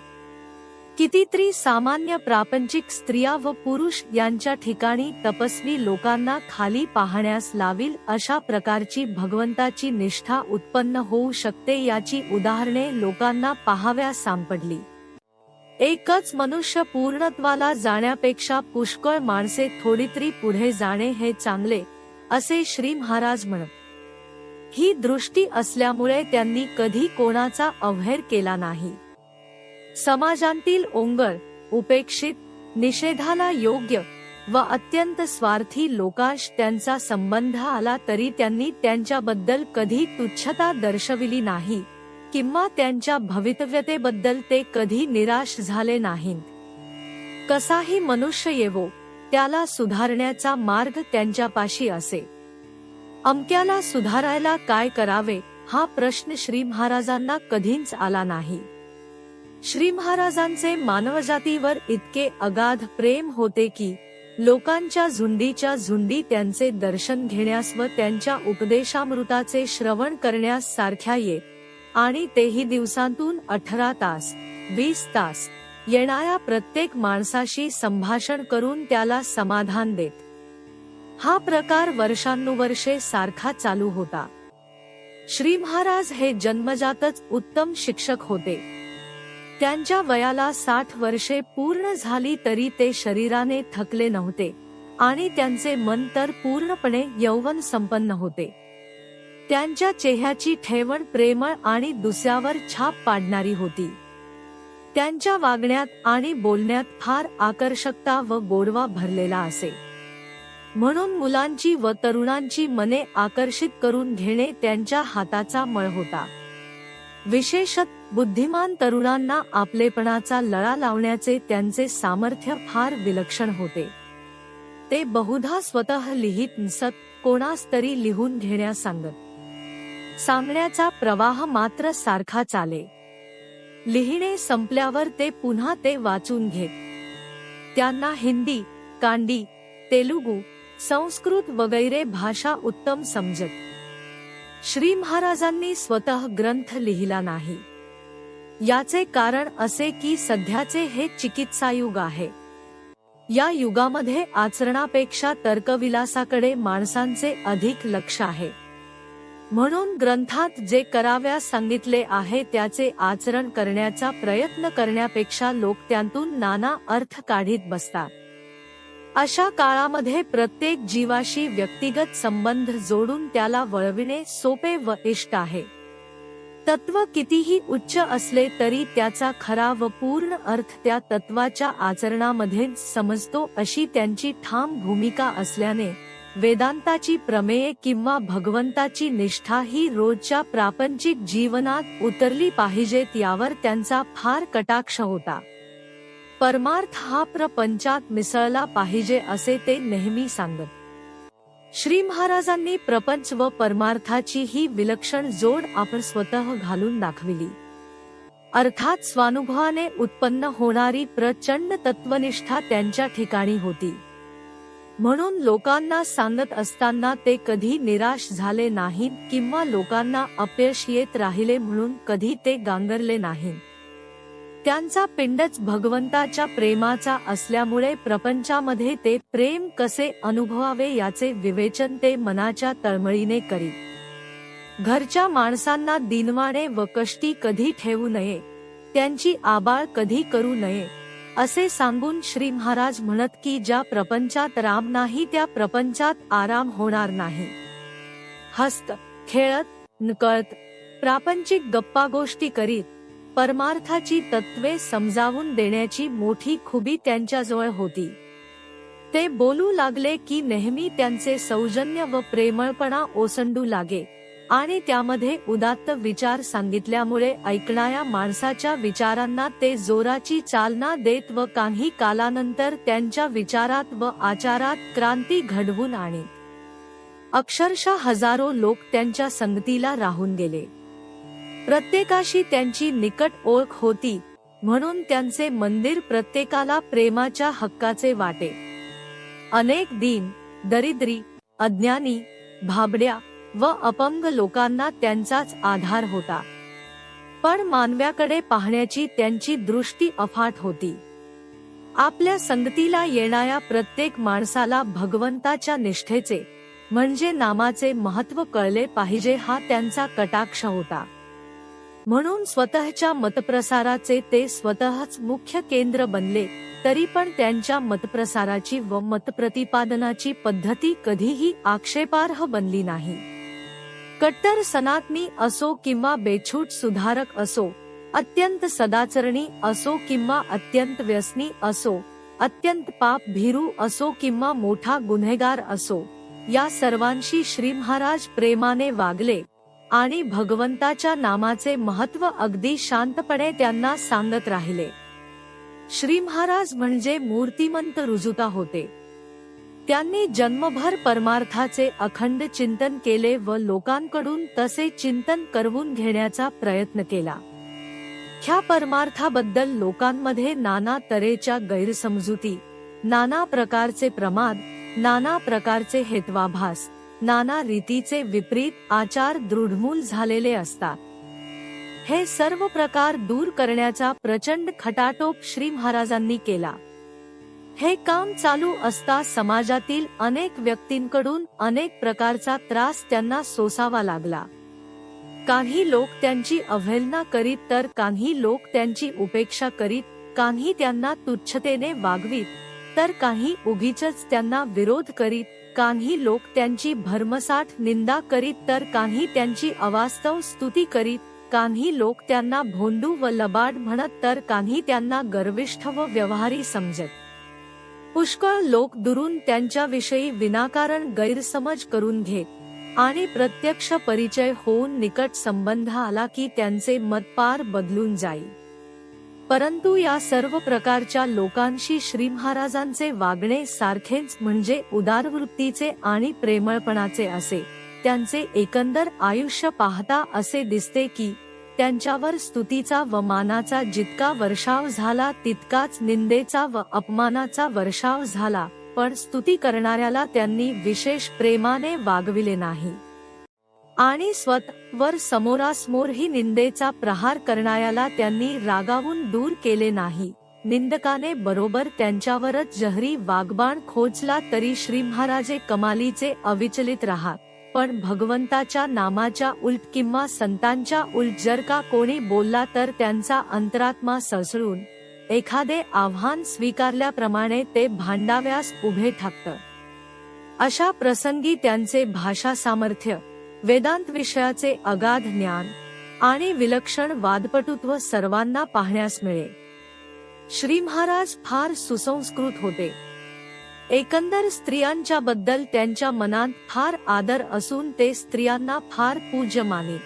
Speaker 1: कितीतरी सामान्य प्रापंचिक स्त्रिया व पुरुष यांच्या ठिकाणी तपस्वी लोकांना खाली पाहण्यास लावील अशा प्रकारची भगवंताची निष्ठा उत्पन्न होऊ शकते याची उदाहरणे लोकांना पाहाव्यास सापडली. एकच मनुष्य पूर्णत्वाला जाण्यापेक्षा पुष्कळ माणसे थोडीतरी पुढे जाणे हे चांगले असे श्री महाराज म्हणत. ही दृष्टी असल्यामुळे त्यांनी कधी कोणाचा अवहेर केला नाही. समाजातील ओंगळ, उपेक्षित, निषेधाला योग्य व अत्यंत स्वार्थी लोकांश त्यांचा संबंध आला तरी त्यांनी त्यांच्याबद्दल कधी तुच्छता दर्शविली नाही किंवा त्यांच्या भवितव्यतेबद्दल ते कधी निराश झाले नाहीत. कसाही मनुष्य येवो त्याला सुधारण्याचा मार्ग त्यांच्यापाशी असे. अमक्याला सुधारायला काय करावे हा प्रश्न श्री महाराजांना कधीच आला नाही. श्री महाराजांचे मानवजातीवर इतके अगाध प्रेम होते की लोकांच्या झुंडीच्या झुंडी त्यांचे दर्शन घेण्यास व त्यांच्या उपदेशामृताचे श्रवण करण्यास सारख्या येत आणि तेही दिवसांतून 18 तास 20 तास येणाऱ्या प्रत्येक माणसाशी संभाषण करून त्याला समाधान देत. हा प्रकार वर्षानुवर्षे सारखा चालू होता. श्री महाराज हे जन्मजातच उत्तम शिक्षक होते. त्यांच्या वयाला 60 वर्षे पूर्ण झाली तरी ते शरीराने थकले नव्हते आणि त्यांचे मन तर पूर्णपणे यौवन संपन्न होते. त्यांच्या चेहऱ्याची ठेवण प्रेमळ आणि दुसऱ्यावर छाप पाडणारी होती. त्यांच्या वागण्यात आणि बोलण्यात फार आकर्षकता व गोडवा भरलेला असे. म्हणून मुलांची व तरुणांची मने आकर्षित करून घेणे त्यांच्या हाताचा मळ होता. विशेषत बुद्धिमान तरुणांना आपलेपणाचा लळा लावण्याचे त्यांचे सामर्थ्य फार विलक्षण होते. ते बहुधा स्वतः लिहित नसत, कोणास तरी लिहून घेण्यास सांगत. सांगण्याचा प्रवाह मात्र सारखा चाले. लिहिणे संपल्यावर ते पुन्हा ते वाचून घेत. त्यांना हिंदी, कांडी, तेलुगू, संस्कृत वगैरे भाषा उत्तम समजत. श्री महाराजांनी स्वतः ग्रंथ लिहिला नाही. याचे कारण असे की सध्याचे हे चिकित्सायुग आहे. या युगामध्ये आचरणापेक्षा तर्कविलासाकडे माणसांचे अधिक लक्ष आहे. म्हणून ग्रंथात जे कराव्यास सांगितले आहे त्याचे आचरण करण्याचा प्रयत्न करण्यापेक्षा लोक त्यातून नाना अर्थ काढीत बसतात. अशा काळामध्ये प्रत्येक जीवाशी व्यक्तिगत संबंध जोडून त्याला वळविणे सोपे व इष्ट आहे. तत्व कितीही उच्च असले तरी त्याचा खरा व पूर्ण अर्थ त्या तत्वाच्या आचरणामध्ये समजतो अशी त्यांची ठाम भूमिका असल्याने वेदांताची प्रमेये किंवा भगवंताची निष्ठा ही रोजच्या प्रापंचिक जीवनात उतरली पाहिजेत यावर त्यांचा फार कटाक्ष होता. परमार्थ हा प्रपंचात मिसळला पाहिजे असे ते नेहमी सांगत. श्री महाराजांनी प्रपंच व परमार्थाची ही विलक्षण जोड आपण स्वतः घालून दाखविली. अर्थात स्वानुभवाने उत्पन्न होणारी प्रचंड तत्वनिष्ठा त्यांच्या ठिकाणी होती. म्हणून लोकांना सांगत असताना ते कधी निराश झाले नाहीत किंवा लोकांना अपयश येत राहिले म्हणून कधी ते गांगरले नाहीत. त्यांचा पिंडच भगवंताच्या प्रेमाचा असल्यामुळे प्रपंचामध्ये ते प्रेम कसे अनुभवावे याचे विवेचन ते मनाच्या तळमळीने करीत. घरच्या माणसांना दिनवाणे व कष्टी कधी ठेवू नये, त्यांची आबाळ कधी करू नये असे सांगून श्री महाराज म्हणत की ज्या प्रपंचात राम नाही त्या प्रपंचात आराम होणार नाही. हसत खेळत नकळत प्रापंचिक गप्पा गोष्टी करीत परमार्थाची तत्वे समजावून देण्याची मोठी खुबी त्यांच्याजवळ होती. ते बोलू लागले की नेहमी त्यांचे सौजन्य व प्रेमळपणा ओसंडू लागे आणि त्यामध्ये उदात्त विचार सांगितल्यामुळे ऐकणाऱ्या माणसाच्या विचारांना ते जोराची चालना देत व काही कालानंतर त्यांच्या विचारात व आचारात क्रांती घडवून आणीत. अक्षरशः हजारो लोक त्यांच्या संगतीला राहून गेले. प्रत्येकाशी त्यांची निकट ओळख होती, म्हणून त्यांचे मंदिर प्रत्येकाला प्रेमाच्या हक्काचे वाटे. अनेक दीन, दरिद्री, अज्ञानी, भाबड्या व अपंग लोकांना त्यांचाच आधार होता. पण मानव्याकडे पाहण्याची त्यांची दृष्टी अफाट होती. आपल्या संगतीला येणाऱ्या प्रत्येक माणसाला भगवंताच्या निष्ठेचे म्हणजे नामाचे महत्त्व कळले पाहिजे हा त्यांचा कटाक्ष होता. म्हणून स्वतःच्या मतप्रसाराचे ते स्वतःच मुख्य केंद्र बनले, तरी पण त्यांच्या मतप्रसाराची व मतप्रतिपादनाची पद्धती कधीही आक्षेपार्ह बनली नाही. कट्टर सनातनी असो किंवा बेछूट सुधारक असो, अत्यंत सदाचरणी असो किंवा अत्यंत व्यसनी असो, अत्यंत पाप भीरू असो किंवा मोठा गुन्हेगार असो, या सर्वांशी श्री महाराज प्रेमाने वागले आणि भगवंताच्या नामाचे महत्त्व अगदी शांतपणे त्यांना सांगत राहिले. श्री महाराज म्हणजे मूर्तिमंत रुजुता होते. त्यांनी जन्मभर परमार्थाचे अखंड चिंतन केले व लोकांकडून तसे चिंतन करवून घेण्याचा प्रयत्न केला. ह्या परमार्थाबद्दल लोकांमध्ये नाना तऱ्हेच्या गैरसमजुती, नाना प्रकारचे प्रमाद, नाना प्रकारचे हेत्वाभास, नाना रीतीचे विपरीत आचार दृढमूल झालेले असतात. हे सर्व प्रकार दूर करण्याचा प्रचंड खटाटोप श्री महाराजांनी केला. हे काम चालू असता समाजातील अनेक व्यक्तींकडून अनेक प्रकारचा त्रास त्यांना सोसावा लागला. काही लोक त्यांची अवहेलना करीत तर काही लोक त्यांची उपेक्षा करीत, काही त्यांना तुच्छतेने वागवीत तर काही उगीचच त्यांना विरोध करीत, काही लोक त्यांची भरमसाठ निंदा करीत तर काही त्यांची अवास्तव स्तुती करीत, काही लोक त्यांना भोंदू व लबाड म्हणत तर काही त्यांना गर्विष्ठ व व्यवहारी समजत. पुष्कळ लोक दुरून त्यांच्याविषयी विनाकारण गैरसमज करून घेत आणि प्रत्यक्ष परिचय होऊन निकट संबंध आला की त्यांचे मत पार बदलून जाई. परंतु या सर्व प्रकारच्या लोकांशी श्री महाराजांचे वागणे सारखेच म्हणजे उदारवृत्तीचे आणि प्रेमळपणाचे असे. त्यांचे एकंदर आयुष्य पाहता असे दिसते की त्यांच्यावर स्तुतीचा व मानाचा जितका वर्षाव झाला तितकाच निंदेचा व अपमानाचा वर्षाव झाला, पण स्तुती करणाऱ्याला त्यांनी विशेष प्रेमाने वागविले नाही आणि स्वतःवर समोरासमोरही निंदेचा प्रहार करणाऱ्याला त्यांनी रागावून दूर केले नाही. निंदकाने बरोबर त्यांच्यावरच जहरी वागबाण खोचला तरी श्री महाराजे कमालीचे अविचलित राहत. पण भगवंताच्या नामाच्या उलट किंवा संतांच्या उलट जर का कोणी बोलला तर त्यांचा अंतरात्मा सळसळून एखादे आव्हान स्वीकारल्याप्रमाणे ते भांडाव्यास उभे ठाकतं. अशा प्रसंगी त्यांचे भाषा सामर्थ्य, वेदांत विषयाचे अगाध ज्ञान आणि विलक्षण वादपटुत्व सर्वांना पाहण्यास मिळे. श्री महाराज फार सुसंस्कृत होते. एकंदर स्त्रियांच्या बद्दल त्यांच्या मनात फार आदर असून ते स्त्रियांना फार पूज्य मानित.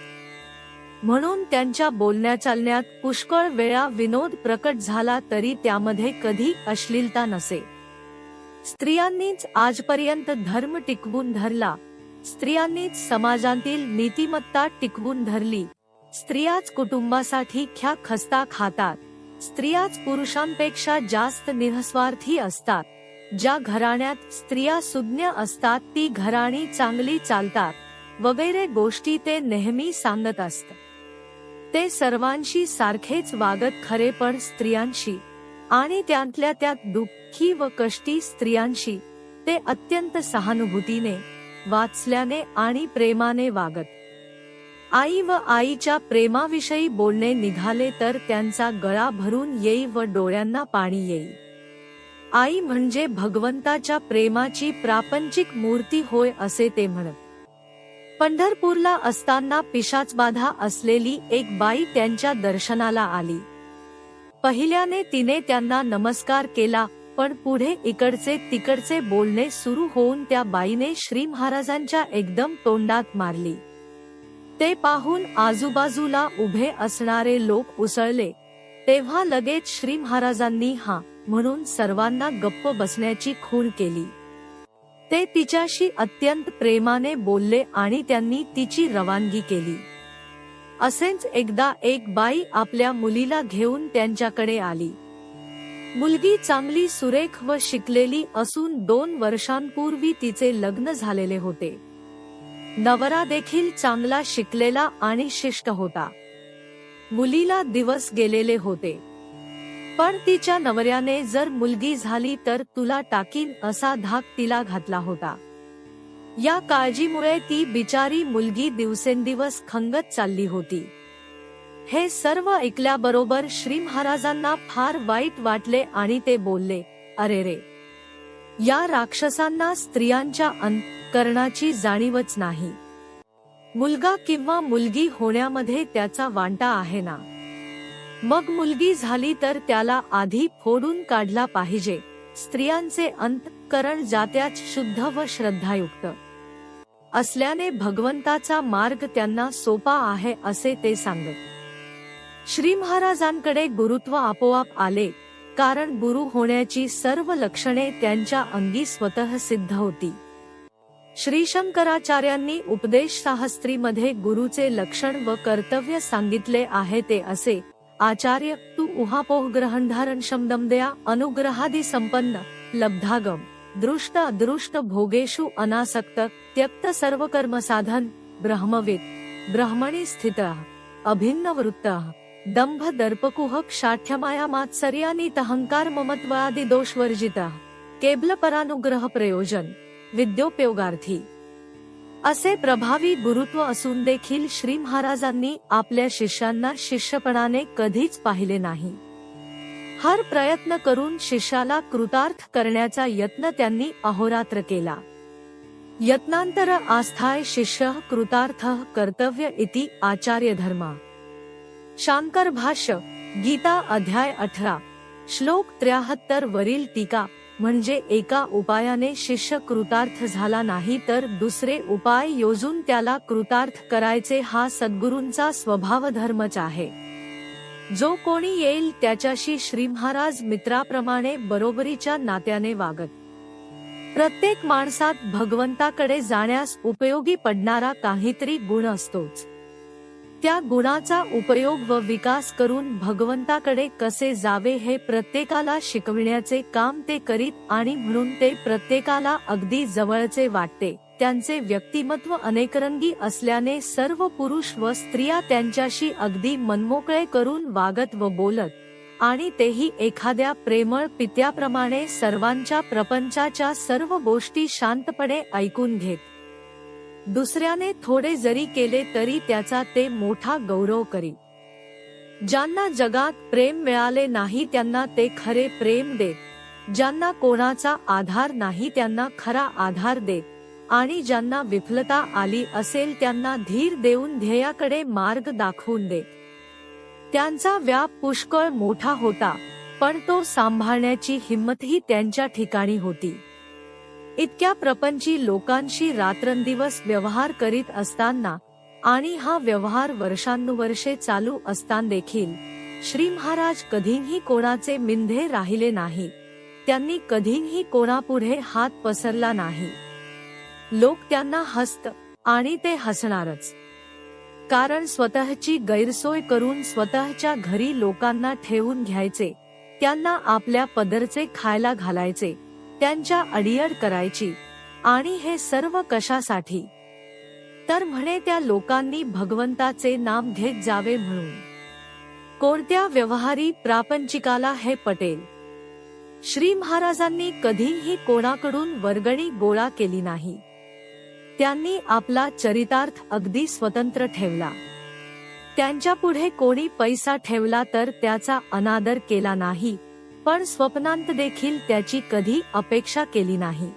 Speaker 1: म्हणून त्यांच्या बोलण्या चालण्यात पुष्कळ वेळा विनोद प्रकट झाला तरी त्यामध्ये कधी अश्लीलता नसे. स्त्रियांनीच आजपर्यंत धर्म टिकवून धरला, स्त्रियांनीच समाजातील नीतिमत्ता टिकवून धरली, स्त्रियाच कुटुंबासाठी ख्या खस्ता खातात, स्त्रियाच पुरुषांपेक्षा जास्त निःस्वार्थी असतात, ज्या घराण्यात स्त्रिया सुज्ञ असतात ती घराणी चांगली चालतात, वगैरे गोष्टी ते नेहमी सांगत असत. ते सर्वांशी सारखेच वागत खरे, पण स्त्रियांशी आणि त्यातल्या त्यात दुःखी व कष्टी स्त्रियांशी ते अत्यंत सहानुभूतीने, वात्सल्याने आणि प्रेमाने वागत. आई व आईच्या प्रेमाविषयी बोलणे निघाले तर त्यांचा गळा भरून येई व डोळ्यांना पाणी येई. आई म्हणजे भगवंताच्या प्रेमाची प्रापंचिक मूर्ती होय असे ते म्हणत. पंढरपूरला असताना पिशाचबाधा असलेली एक बाई त्यांच्या दर्शनाला आली. पहिल्याने तिने त्यांना नमस्कार केला, पण पुढे इकडचे तिकडचे बोलणे सुरू होऊन त्या बाईने श्री महाराजांच्या एकदम तोंडात मारली. ते पाहून आजूबाजूला उभे असणारे लोक उसळले, तेव्हा लगेच श्री महाराजांनी हा म्हणून सर्वांना गप्प बसण्याची खूण केली. ते तिच्याशी अत्यंत प्रेमाने बोलले आणि त्यांनी तिची रवानगी केली. असेच एकदा एक बाई आपल्या मुलीला घेऊन त्यांच्याकडे आली. मुलगी चांगली सुरेख व शिकलेली असून 2 वर्षांपूर्वी तिचे लग्न झालेले होते. नवरा देखील चांगला शिकलेला आणि शिष्ट होता. मुलीला दिवस गेलेले होते, पण तिच्या नवऱ्याने जर मुलगी झाली तर तुला टाकीन असा धाक तिला घातला होता. या काळजीमुळे ती बिचारी मुलगी दिवसेंदिवस खंगत चालली होती. हे सर्व ऐकल्याबरोबर श्री महाराजांना फार वाईट वाटले आणि ते बोलले, अरे रे, या राक्षसांना स्त्रियांच्या अंतःकरणाची जाणीवच नाही. मुलगा किंवा मुलगी होण्यामध्ये त्याचा वाटा आहे ना, मग मुलगी झाली तर त्याला आधी फोडून काढला पाहिजे. स्त्रियांचे अंतःकरण जात्याच शुद्ध व श्रद्धायुक्त असल्याने भगवंताचा मार्ग त्यांना सोपा आहे असे ते सांगत. श्री महाराजांकडे गुरुत्व आपोआप आले, कारण गुरु होण्याची सर्व लक्षणे त्यांच्या अंगी स्वतः सिद्ध होती. श्री शंकराचार्यांनी उपदेश शास्त्रीमध्ये गुरुचे लक्षण व कर्तव्य सांगितले आहे ते असे, आचार्य तू उहापोह ग्रहणधारण शमदमदया अनुग्रहादि संपन्न लब्धागम दृष्ट अदृष्ट भोगेषु अनासक्त त्यक्त सर्व कर्म साधन ब्रह्मविद ब्रह्मणि स्थितः अभिन्न वृत्तः दंभ दर्पकुह क्षाठ्यमाया मात्सर्यानीत अहंकार ममत्वादि दोषवर्जितः केवल परानुग्रह प्रयोजन विद्योपयोगार्थी असे प्रभावी गुरुत्व असून देखील श्री महाराजांनी आपल्या शिष्यांना शिष्यपणाने कधीच पाहिले नाही. हर प्रयत्न करून शिष्याला कृतार्थ करण्याचा यत्न त्यांनी अहोरात्र केला. यत्नांतर आस्थाय शिष्य कृतार्थ कर्तव्य इति आचार्य धर्म. शांकर भाष्य गीता अध्याय 18 श्लोक 73 वरील टीका. म्हणजे एका उपायाने शिष्य कृतार्थ झाला नाही तर दुसरे उपाय योजून त्याला कृतार्थ करायचे हा सद्गुरूंचा स्वभाव धर्मच आहे. जो कोणी येईल त्याच्याशी श्री महाराज मित्राप्रमाणे बरोबरीच्या नात्याने वागत. प्रत्येक माणसात भगवंताकडे जाण्यास उपयोगी पडणारा काहीतरी गुण असतोच. त्या गुणाचा उपयोग व विकास करून भगवंताकडे कसे जावे हे प्रत्येकाला शिकविण्याचे काम ते करीत आणि म्हणून ते प्रत्येकाला अगदी जवळचे वाटते. त्यांचे व्यक्तिमत्व अनेकरंगी असल्याने सर्व पुरुष व स्त्रिया त्यांच्याशी अगदी मनमोकळे करून वागत व बोलत आणि तेही एखाद्या प्रेमळ पित्याप्रमाणे सर्वांच्या प्रपंचाच्या सर्व गोष्टी शांतपणे ऐकून घेत. दुसऱ्याने थोडे जरी केले तरी त्याचा ते मोठा गौरव करी. ज्यांना जगात प्रेम मिळाले नाही त्यांना ते खरे प्रेम देत. ज्यांना कोणाचा आधार नाही त्यांना खरा आधार देत आणि ज्यांना विफलता आली असेल त्यांना धीर देऊन ध्येयाकडे मार्ग दाखवून देत. त्यांचा व्याप पुष्कळ मोठा होता, पण तो सांभाळण्याची हिंमतही त्यांच्या ठिकाणी होती. इतक्या प्रपंची लोकांशी रात्रंदिवस व्यवहार करीत असताना आणि हा व्यवहार वर्षानुवर्षे चालू असताना देखील श्री महाराज कधीही कोणाचे मिंधे राहिले नाही. त्यांनी कधीही कोणापुढे हात पसरला नाही. लोक त्यांना हसत आणि ते हसणारच, कारण स्वतःची गैरसोय करून स्वतःच्या घरी लोकांना ठेवून घ्यायचे, त्यांना आपल्या पदरचे खायला घालायचे, त्यांच्या अडीअड करायची. आणि हे सर्व कशासाठी? तर म्हणे त्या लोकांनी भगवंताचे नाम घेत जावे म्हणून. कोणत्या व्यवहारी प्रापंचिकाला हे पटेल? श्री महाराजांनी कधीही कोणाकडून वर्गणी गोळा केली नाही. त्यांनी आपला चरितार्थ अगदी स्वतंत्र ठेवला. त्यांच्यापुढे कोणी पैसा ठेवला तर त्याचा अनादर केला नाही, पण स्वप्नांत देखील त्याची कधी अपेक्षा केली नाही.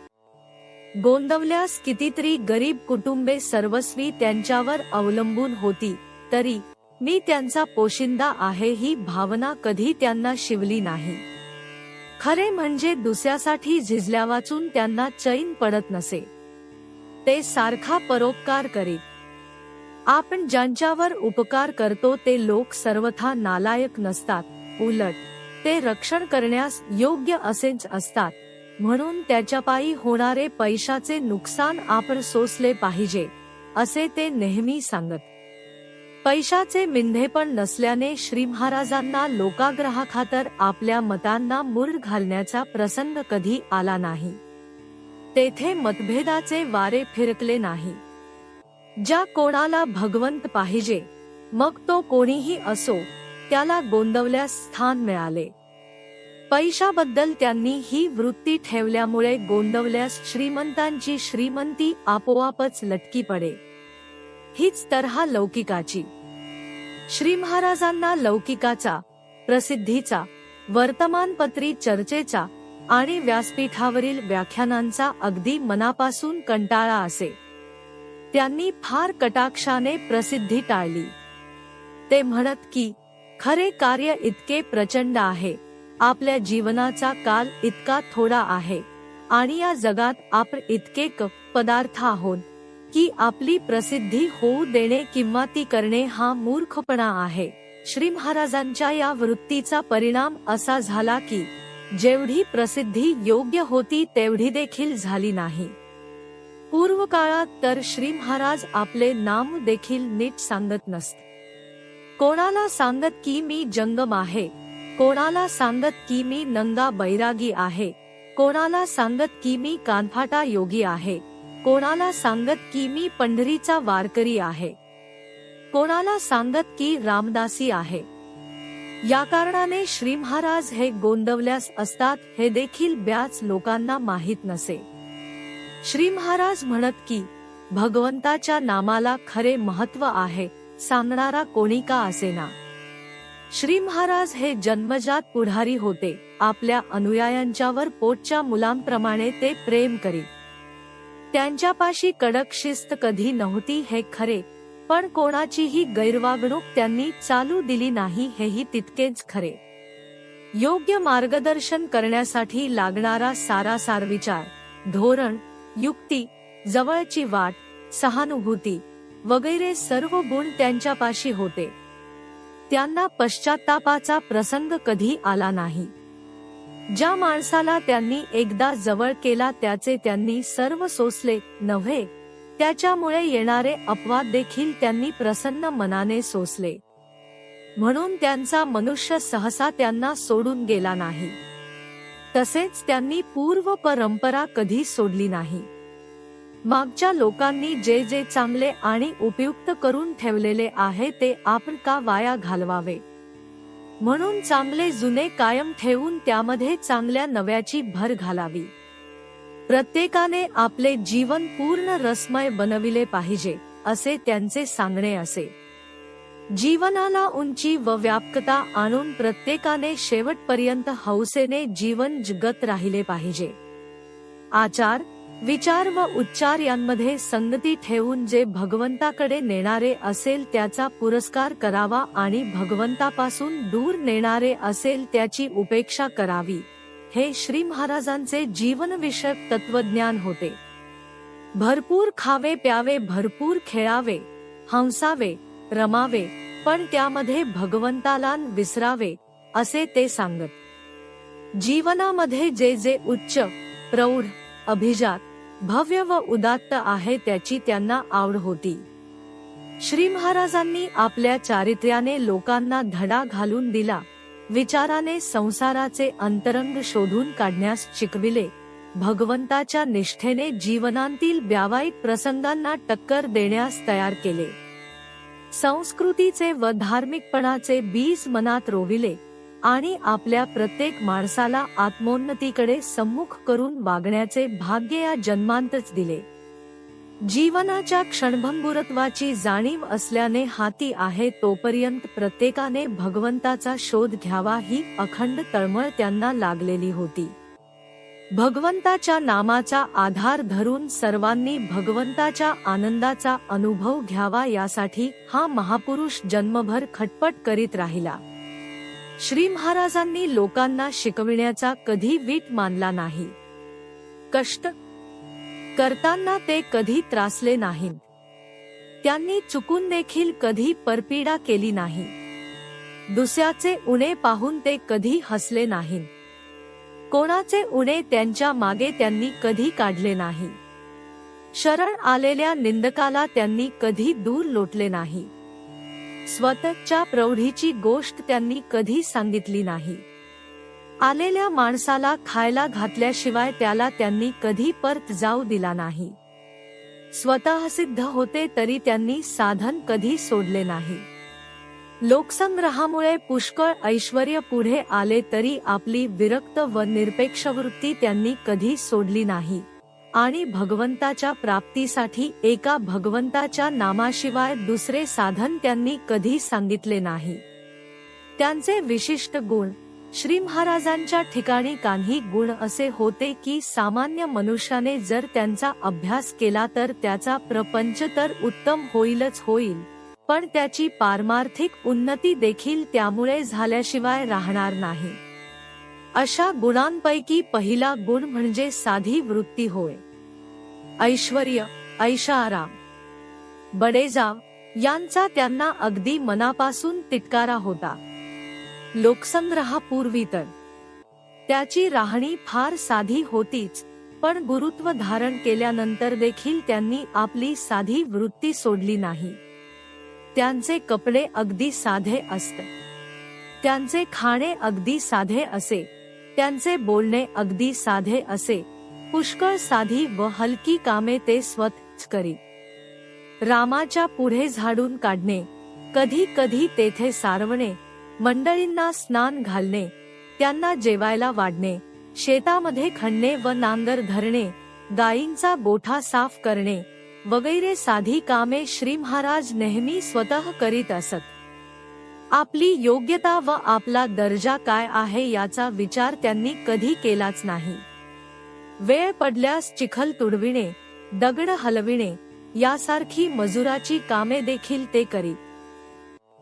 Speaker 1: गोंदवल्यास कितीतरी गरीब कुटुंबे सर्वस्वी त्यांच्यावर अवलंबून होती, तरी मी त्यांचा पोशिंदा आहे ही भावना कधी त्यांना शिवली नाही. खरे म्हणजे दुसऱ्यासाठी झिजल्या वाचून त्यांना चैन पडत नसे. ते सारखा परोपकार करीत आपण ज्यांच्यावर उपकार करतो ते लोक सर्वथा नालायक नसतात, उलट ते रक्षण करण्यास योग्य असेच असतात, म्हणून त्याच्यापायी होणारे पैशाचे नुकसान आपण सोसले पाहिजे, असे ते नेहमी सांगत. पैशाचे मिंधेपण नसल्याने श्री महाराजांना लोकाग्रहाखातर आपल्या मतांना मूर घालण्याचा प्रसंग कधी आला नाही. तेथे मतभेदाचे वारे फिरकले नाही. ज्या कोणाला भगवंत पाहिजे, मग तो कोणीही असो, त्याला गोंदवल्यास स्थान मिळाले. पैशाबद्दल त्यांनी ही वृत्ती ठेवल्यामुळे गोंदवल्यास श्रीमंतांची श्रीमंती आपोआपच लटकी पडे. हीच तऱ्हा लौकिकाची. श्री महाराजांना लौकिकाचा, प्रसिद्धीचा, वर्तमानपत्री चर्चेचा आणि व्यासपीठावरील व्याख्यानांचा अगदी मनापासून कंटाळा असे. त्यांनी फार कटाक्षाने प्रसिद्धी टाळली. ते म्हणत की खरे कार्य इतके प्रचंड आहे, आपल्या जीवनाचा काल इतका थोडा आहे आणि या जगात आपण इतके पदार्थ आहोत की आपली प्रसिद्धी होऊ देणे किंवा ती करणे हा मूर्खपणा आहे. श्री महाराजांच्या या वृत्तीचा परिणाम असा झाला की जेवढी प्रसिद्धी योग्य होती तेवढी देखील झाली नाही. पूर्व काळात तर श्री महाराज आपले नाम देखील नीट सांगत नसत. कोणाला सांगत की मी जंगम आहे, कोणाला सांगत की मी नंगा बैरागी आहे, कोणाला सांगत की मी कानफाटा योगी आहे, कोणाला सांगत की मी पंढरीचा वारकरी आहे, कोणाला सांगत की रामदासी आहे. या कारणाने श्री महाराज हे गोंदवल्यास असतात हे देखील बऱ्याच लोकांना माहीत नसे. श्री महाराज म्हणत की भगवंताच्या नामाला खरे महत्व आहे, सांगणारा कोणी का असेना. श्री महाराज हे जन्मजात पुढारी होते. आपल्या अनुयायांच्यावर पोटच्या मुलांप्रमाणे ते प्रेम करीत. त्यांच्यापाशी कडक शिस्त कधी नव्हती हे खरे, पण कोणाचीही गैरवागणूक त्यांनी चालू दिली नाही हेही तितकेच खरे. योग्य मार्गदर्शन करण्यासाठी लागणारा सारासार विचार, धोरण, युक्ती, जवळची वाट, सहानुभूती वगैरे सर्व गुण त्यांच्यापाशी होते. त्यांना पश्चात्तापाचा प्रसंग कधी आला नाही. ज्या माणसाला त्यांनी एकदा जवळ केला त्याचे त्यांनी सर्व सोसले नव्हे, त्याच्यामुळे येणारे अपवाद देखील त्यांनी प्रसन्न मनाने सोसले. म्हणून त्यांचा मनुष्य सहसा त्यांना सोडून गेला नाही. तसेच त्यांनी पूर्व परंपरा कधी सोडली नाही. मागच्या लोकांनी जे जे चांगले आणि उपयुक्त करून ठेवलेले आहे ते आपण का वाया घालवावे. म्हणून चांगले जुने कायम ठेवून त्यामध्ये चांगल्या नव्याची भर घालावी. प्रत्येकाने आपले जीवन पूर्ण रसमय बनविले पाहिजे, असे त्यांचे सांगणे असे. जीवनाला उंची व व्यापकता आणून प्रत्येकाने शेवटपर्यंत हौसेने जीवन जगत राहिले पाहिजे. आचार, विचार व उच्चार यांमध्ये संगती ठेवून जे भगवंताकडे नेणारे असेल त्याचा पुरस्कार करावा आणि भगवंतापासून दूर नेणारे असेल त्याची उपेक्षा करावी. हे श्री महाराजांचे जीवनविषयक तत्वज्ञान होते. भरपूर खावे प्यावे, भरपूर खेळावे, हंसावे, रमावे, पण त्यामध्ये भगवंताला विसरावे, असे ते सांगत. जीवनामध्ये जे जे उच्च, प्रौढ, अभिजात, भव्य व उदात्त आहे त्याची त्यांना आवड होती. श्री महाराजांनी आपल्या चारित्र्याने लोकांना धडा घालून दिला, विचाराने संसाराचे अंतरंग शोधून काढण्यास शिकविले, भगवंताच्या निष्ठेने जीवनातील व्यावहारिक प्रसंगांना टक्कर देण्यास तयार केले, संस्कृतीचे व धार्मिकपणाचे बीज मनात रोविले आणि आपल्या प्रत्येक माणसाला आत्मोन्नतीकडे सम्मुख करून वागण्याचे भाग्य या जन्मांतच दिले. जीवनाच्या क्षणभंगुरत्वाची जाणीव असल्याने हाती आहे तोपर्यंत प्रत्येकाने भगवंताचा शोध घ्यावा ही अखंड तळमळ त्यांना लागलेली होती. भगवंताच्या नामाचा आधार धरून सर्वांनी भगवंताच्या आनंदाचा अनुभव घ्यावा यासाठी हा महापुरुष जन्मभर खटपट करीत राहिला. श्री महाराजांनी लोकांना शिकविण्याचा कधी वीट मानला नाही. कष्ट करताना ते कधी त्रासले नाहीत. त्यांनी चुकून देखील कधी परपीडा केली नाही. दुसऱ्याचे उणे पाहून ते कधी हसले नाही. कोणाचे उणे त्यांच्या मागे त्यांनी कधी काढले नाही. शरण आलेल्या निंदकाला त्यांनी कधी दूर लोटले नाही. स्वतःच्या प्रौढीची गोष्ट त्यांनी कधी सांगितली नाही. आलेल्या माणसाला खायला घातल्याशिवाय त्याला त्यांनी कधी परत जाऊ दिला नाही. स्वतः सिद्ध होते तरी त्यांनी साधन कधी सोडले नाही. लोकसंग्रहामुळे पुष्कळ ऐश्वर्य पुढे आले तरी आपली विरक्त व निरपेक्ष वृत्ती त्यांनी कधी सोडली नाही आणि भगवंताच्या प्राप्तीसाठी एका भगवंताच्या नामाशिवाय दुसरे साधन त्यांनी कधी सांगितले नाही. त्यांचे विशिष्ट गुण श्री महाराजांच्या ठिकाणी काही गुण असे होते की सामान्य मनुष्याने जर त्यांचा अभ्यास केला तर त्याचा प्रपंच तर उत्तम होईलच होईल, पण त्याची पारमार्थिक उन्नती देखील त्यामुळे झाल्याशिवाय राहणार नाही. अशा गुणांपैकी पहिला गुण म्हणजे साधी वृत्ती होय. ऐश्वर्य, ऐशाराम, बडेजाव यांचा त्यांना अगदी मनापासून तिटकारा होता. लोकसंग्रहापूर्वी तर त्याची राहणी फार साधी होतीच, पण गुरुत्व धारण केल्यानंतर देखील त्यांनी आपली साधी वृत्ती सोडली नाही. त्यांचे कपडे अगदी साधे असत, त्यांचे खाणे अगदी साधे असे, त्यांचे बोलणे अगदी साधे असे. पुष्कळ साधी व हलकी कामे ते स्वतःच करी. रामाच्या पुढे झाडून काढणे, कधी कधी तेथे सारवणे, मंडळींना स्नान घालणे, त्यांना जेवायला वाढणे, शेतामध्ये खणणे व नांगर धरणे, गायींचा गोठा साफ करणे वगैरे साधी कामे श्री महाराज नेहमी स्वतः करीत असत. आपली योग्यता व आपला दर्जा काय आहे याचा विचार त्यांनी कधी केलाच नाही. वेळ पडल्यास चिखल तुडविणे, दगड हलविणे यासारखी मजुराची कामे देखील ते करीत.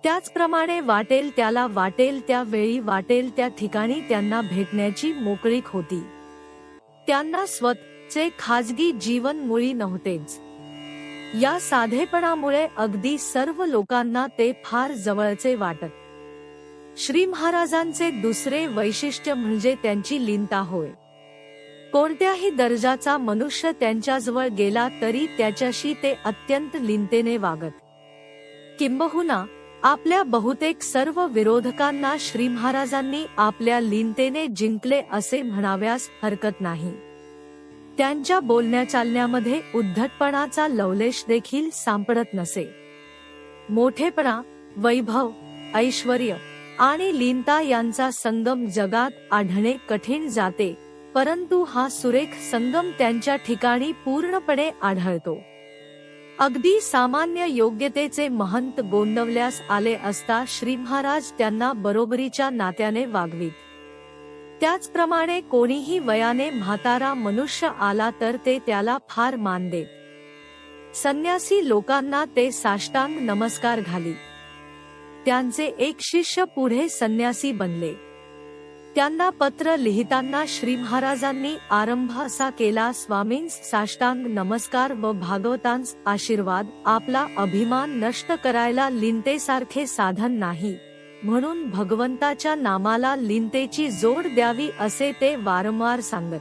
Speaker 1: त्याचप्रमाणे वाटेल त्याला वाटेल त्या वेळी वाटेल त्या ठिकाणी त्यांना भेटण्याची मोकळीक होती. त्यांना स्वतःचे खाजगी जीवन मुळी नव्हतेच. या साधेपणामुळे अगदी सर्व लोकांना ते फार जवळचे वाटत. श्री महाराजांचे दुसरे वैशिष्ट्य म्हणजे त्यांची लीनता होय. कोणत्याही दर्जाचा मनुष्य त्यांच्याजवळ गेला तरी त्याच्याशी ते अत्यंत लीनतेने वागत. किंबहुना आपल्या बहुतेक सर्व विरोधकांना श्री महाराजांनी आपल्या लीनतेने जिंकले असे म्हणाव्यास हरकत नाही. त्यांच्या बोलण्या चालण्यामध्ये उद्धटपणाचा लवलेश देखील सापडत नसे. मोठेपणा, वैभव, ऐश्वर्य आणि लीनता यांचा संगम जगात आढळणे कठीण जाते, परंतु हा सुरेख संगम त्यांच्या ठिकाणी पूर्णपणे आढळतो. अगदी सामान्य योग्यतेचे महंत गोंदवल्यास आले असता श्री महाराज त्यांना बरोबरीच्या नात्याने वागवीत. त्याचप्रमाणे कोणीही वयाने म्हातारा मनुष्य आला तर ते त्याला फार मान देत. संन्यासी लोकांना ते साष्टांग नमस्कार घालीत. त्यांचे एक शिष्य पुढे संन्यासी बनले. त्यांना पत्र लिहिताना श्री महाराजांनी आरंभ असा केला, स्वामींस साष्टांग नमस्कार व भागवतांस आशीर्वाद. आपला अभिमान नष्ट करायला लीनतेसारखे साधन नाही, म्हणून भगवंताच्या नामाला लीनतेची जोड द्यावी असे ते वारंवार सांगत.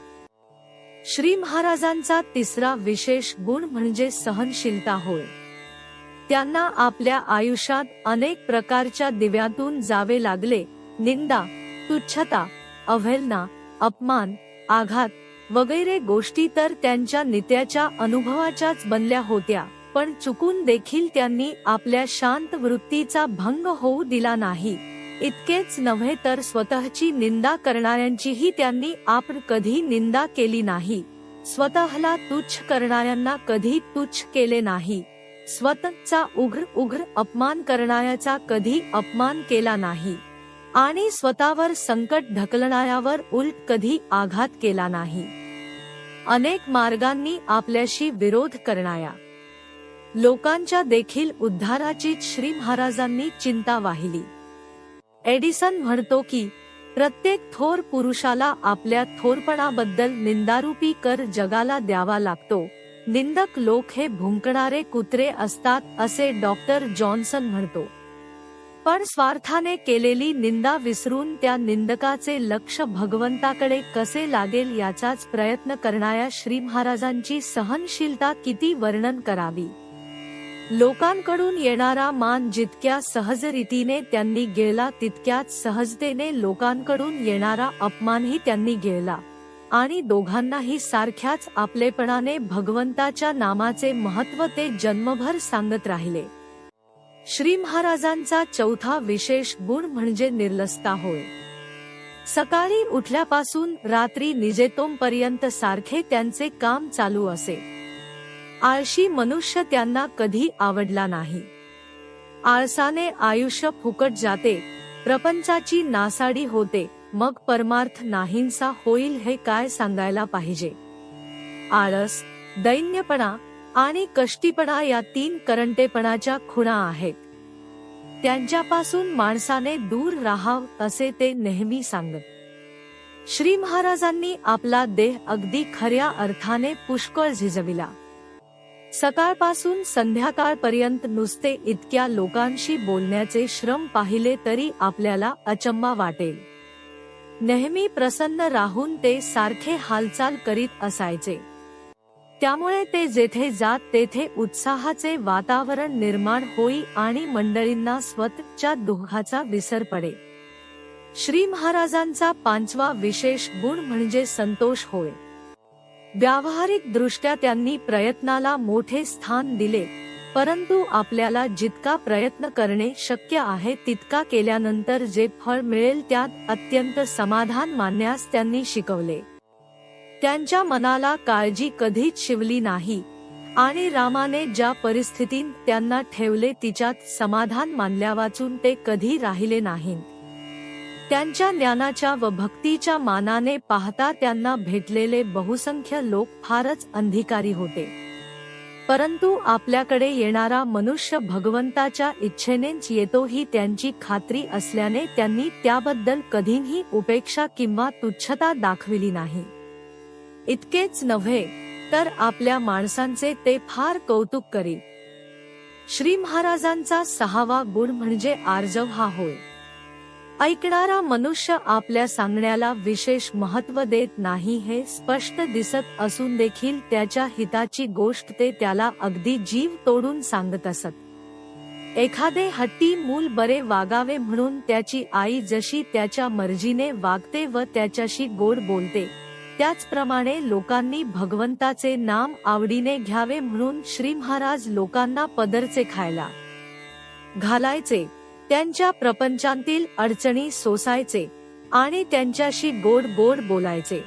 Speaker 1: श्री महाराजांचा तिसरा विशेष गुण म्हणजे सहनशीलता होय. त्यांना आपल्या आयुष्यात अनेक प्रकारच्या दिव्यातून जावे लागले. निंदा, तुच्छता, अवहेलना, अपमान, आघात वगैरे गोष्टी तर त्यांच्या नित्याच्या अनुभवाच्याच बनल्या होत्या, पण चुकून देखील त्यांनी आपल्या शांत वृत्तीचा भंग होऊ दिला नाही. इतकेच नव्हे तर स्वतःची निंदा करणाऱ्यांचीही त्यांनी आपण कधी निंदा केली नाही. स्वतःला तुच्छ करणाऱ्यांना कधी तुच्छ केले नाही. स्वतःचा उघड अपमान करणाऱ्याचा कधी अपमान केला नाही आणि स्वतःवर संकट ढकलणाऱ्यावर उलट कधी आघात केला नाही. अनेक मार्गांनी आपल्याशी विरोध करणाऱ्या लोकांच्या देखील उद्धाराची श्री महाराजांनी चिंता वाहिली. एडिसन म्हणतो की प्रत्येक थोर पुरुषाला आपल्या थोरपणाबद्दल निंदारूपी कर जगाला द्यावा लागतो, निंदक लोक हे भुंकणारे कुत्रे असतात असे डॉक्टर जॉन्सन म्हणतो. पण स्वार्थाने केलेली निंदा विसरून त्या निंदकाचे लक्ष भगवंताकडे कसे लागेल याचाच प्रयत्न करणाऱ्या श्री महाराजांची सहनशीलता किती वर्णन करावी. लोकांकडून येणारा मान जितक्या सहजरीतीने त्यांनी गिळला तितक्याच सहजतेने लोकांकडून येणारा अपमानही त्यांनी गिळला आणि दोघांनाही सारख्याच आपलेपणाने भगवंताच्या नामाचे महत्त्व ते जन्मभर सांगत राहिले. श्री महाराजांचा चौथा विशेष गुण म्हणजे निर्लसता होय. सकाळी उठल्यापासून रात्री निजेतोमपर्यंत सारखे त्यांचे काम चालू असे. आळशी मनुष्य त्यांना कधी आवडला नाही. आळसाने आयुष्य फुकट जाते, प्रपंचाची नासाडी होते, मग परमार्थ नाहींसा होईल हे काय सांगायला पाहिजे. आळस, दैन्यपणा आणि कष्टीपणा या तीन करंटेपणाच्या खुणा आहेत. त्यांच्यापासून माणसाने दूर राहावं असे ते नेहमी सांगत. श्री महाराजांनी आपला देह अगदी खऱ्या अर्थाने पुष्कळ झिजविला. सकाळपासून संध्याकाळपर्यंत नुसते इतक्या लोकांशी बोलण्याचे श्रम पाहिले तरी आपल्याला अचंबा वाटेल. नेहमी प्रसन्न राहून ते सारखे हालचाल करीत असायचे. त्यामुळे ते जेथे जात तेथे उत्साहाचे वातावरण निर्माण होई आणि मंडळींना स्वतःच्या दुःखाचा विसर पडे. श्री महाराजांचा पाचवा विशेष गुण म्हणजे संतोष होय. व्यावहारिक दृष्ट्या त्यांनी प्रयत्नाला मोठे स्थान दिले, परंतु आपल्याला जितका प्रयत्न करणे शक्य आहे तितका केल्यानंतर जे फळ मिळेल त्यात अत्यंत समाधान मानण्यास त्यांनी शिकवले. त्यांच्या मनाला काळजी कधीच शिवली नाही आणि रामाने ज्या परिस्थितीत त्यांना ठेवले तिच्यात समाधान मानल्यावाचून ते कधी राहिले नाहीत. त्यांच्या ज्ञानाच्या व भक्तीच्या मानाने पाहता त्यांना भेटलेले बहुसंख्य लोक फारच अंधिकारी होते. परंतु आपल्याकडे येणारा मनुष्य भगवंताच्या इच्छेनेच येतो ही त्यांची खात्री असल्याने त्यांनी त्याबद्दल कधीही उपेक्षा किंवा तुच्छता दाखविली नाही. इतकेच नव्हे तर आपल्या माणसांचे ते फार कौतुक करीत. श्री महाराजांचा सहावा गुण म्हणजे आर्जव हा होय. ऐकणारा मनुष्य आपल्या सांगण्याला विशेष महत्त्व देत नाही हे स्पष्ट दिसत असून देखील त्याच्या हिताची गोष्ट ते त्याला अगदी जीव तोडून सांगत असत. एखादे हट्टी मूल बरे वागावे म्हणून त्याची आई जशी त्याच्या मर्जीने वागते व त्याच्याशी गोड बोलते, त्याचप्रमाणे लोकांनी भगवंताचे नाम आवडीने घ्यावे म्हणून श्री महाराज लोकांना पदरचे खायला घालायचे, त्यांच्या प्रपंचांतील अडचणी सोसायचे आणि त्यांच्याशी गोड गोड बोलायचे.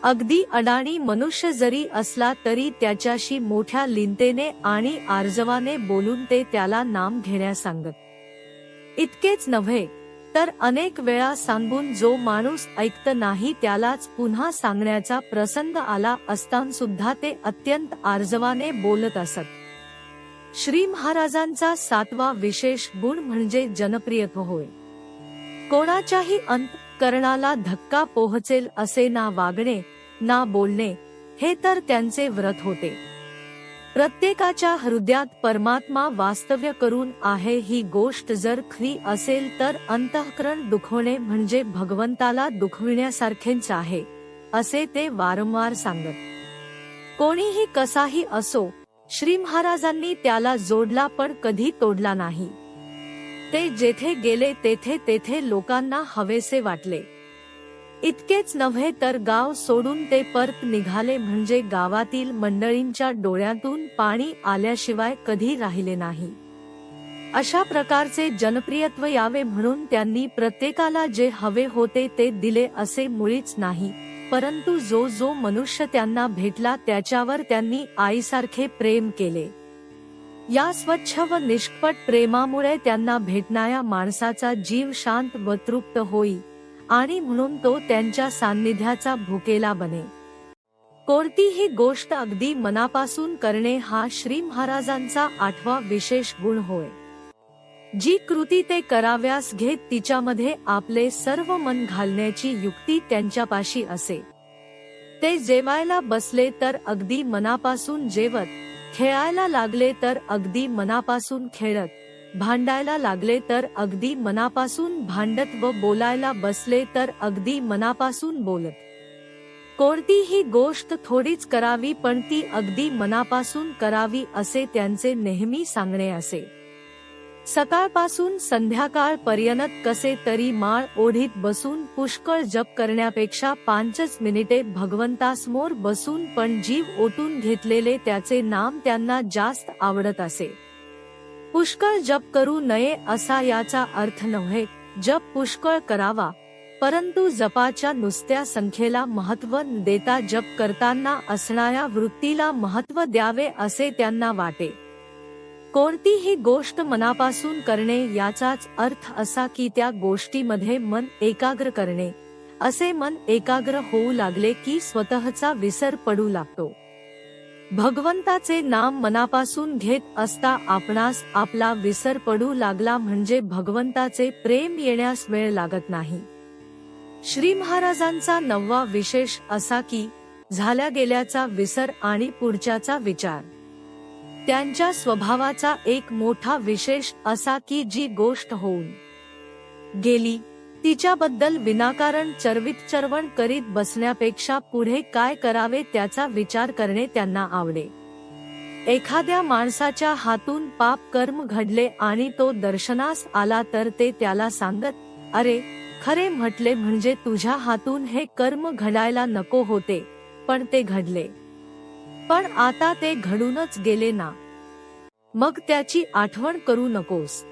Speaker 1: अगदी अडाणी मनुष्य जरी असला तरी त्याच्याशी मोठ्या लीनतेने आणि आर्जवाने बोलून ते त्याला नाम घेण्यास सांगत. इतकेच नव्हे तर अनेक वेळा सांगून जो माणूस ऐकत नाही त्यालाच पुन्हा सांगण्याचा प्रसंग आला असताना सुद्धा ते अत्यंत आर्जवाने बोलत असत. श्री महाराजांचा सातवा विशेष गुण म्हणजे जनप्रियत्व होय. कोणाच्याही अंतःकरणाला धक्का पोहोचेल असे ना वागणे ना बोलणे हे तर त्यांचे व्रत होते. प्रत्येकाच्या हृदयात परमात्मा वास्तव्य करून आहे ही गोष्ट जर खरी असेल तर अंतःकरण दुखवणे म्हणजे भगवंताला दुखविण्यासारखेच आहे असे ते वारंवार सांगत. कोणीही कसाही असो, श्री महाराजांनी त्याला जोडला पण कधी तोडला नाही. ते जेथे गेले तेथे तेथे लोकांना हवेसे वाटले. इतकेच नव्हे तर गाव सोडून ते परत निघाले म्हणजे गावातील मंडळींच्या डोळ्यातून पाणी आल्याशिवाय कधी राहिले नाही. अशा प्रकारचे जनप्रियत्व यावे म्हणून त्यांनी प्रत्येकाला जे हवे होते ते दिले असे मुळीच नाही, परंतु जो जो मनुष्य त्यांना भेटला त्याच्यावर त्यांनी आईसारखे प्रेम केले. या स्वच्छ व निष्कपट प्रेमामुळे त्यांना भेटणाऱ्या माणसाचा जीव शांत व तृप्त होई आणि म्हणून तो त्यांच्या सान्निध्याचा भुकेला बने. कोणतीही गोष्ट अगदी मनापासून करणे हा श्री महाराजांचा आठवा विशेष गुण होय. जी कृती ते कराव्यास घेत तिच्यामध्ये आपले सर्व मन घालण्याची युक्ती त्यांच्यापाशी असे. ते जेवायला बसले तर अगदी मनापासून जेवत, खेळायला लागले तर अगदी मनापासून खेळत, भांडायला लागले तर अगदी मनापासून भांडत व बोलायला बसले तर अगदी मनापासून बोलत. कोणतीही गोष्ट थोडीच करावी पण ती अगदी मनापासून करावी असे त्यांचे नेहमी सांगणे असे. सकाळपासून संध्याकाळपर्यंत कसे तरी माळ ओढीत बसून पुष्कळ जप करण्यापेक्षा 5 मिनिटे भगवंतासमोर बसून पण जीव ओतून घेतलेले त्याचे नाम त्यांना जास्त आवडत असे. पुष्कळ जप करू नये असा याचा अर्थ नव्हे, जप पुष्कळ करावा, परंतु जपाच्या नुसत्या संख्येला महत्त्व न देता जप करताना असणाऱ्या वृत्तीला महत्त्व द्यावे असे त्यांना वाटे. कोणतीही गोष्ट मनापासून करणे याचाच अर्थ असा की त्या गोष्टीमध्ये मन एकाग्र करणे. असे मन एकाग्र होऊ लागले की स्वतःचा विसर पडू लागतो. भगवंताचे नाम मनापासून घेत असता आपणास आपला विसर पडू लागला म्हणजे भगवंताचे प्रेम येण्यास वेळ लागत नाही. श्री महाराजांचा 9वा विशेष असा की झाल्या गेल्याचा विसर आणि पुढच्याचा विचार. त्यांच्या स्वभावाचा एक मोठा विशेष असा की जी गोष्ट होऊन गेली तिच्याबद्दल विनाकारण चरवितचरवण करीत बसण्यापेक्षा पुढे काय करावे त्याचा विचार करणे त्यांना आवडे. एखाद्या माणसाच्या हातून पाप कर्म घडले आणि तो दर्शनास आला तर ते त्याला सांगत, अरे खरे म्हटले म्हणजे तुझ्या हातून हे कर्म घडायला नको होते, पण ते घडले. पण आता ते घडूनच गेले ना, मग त्याची आठवण करू नकोस.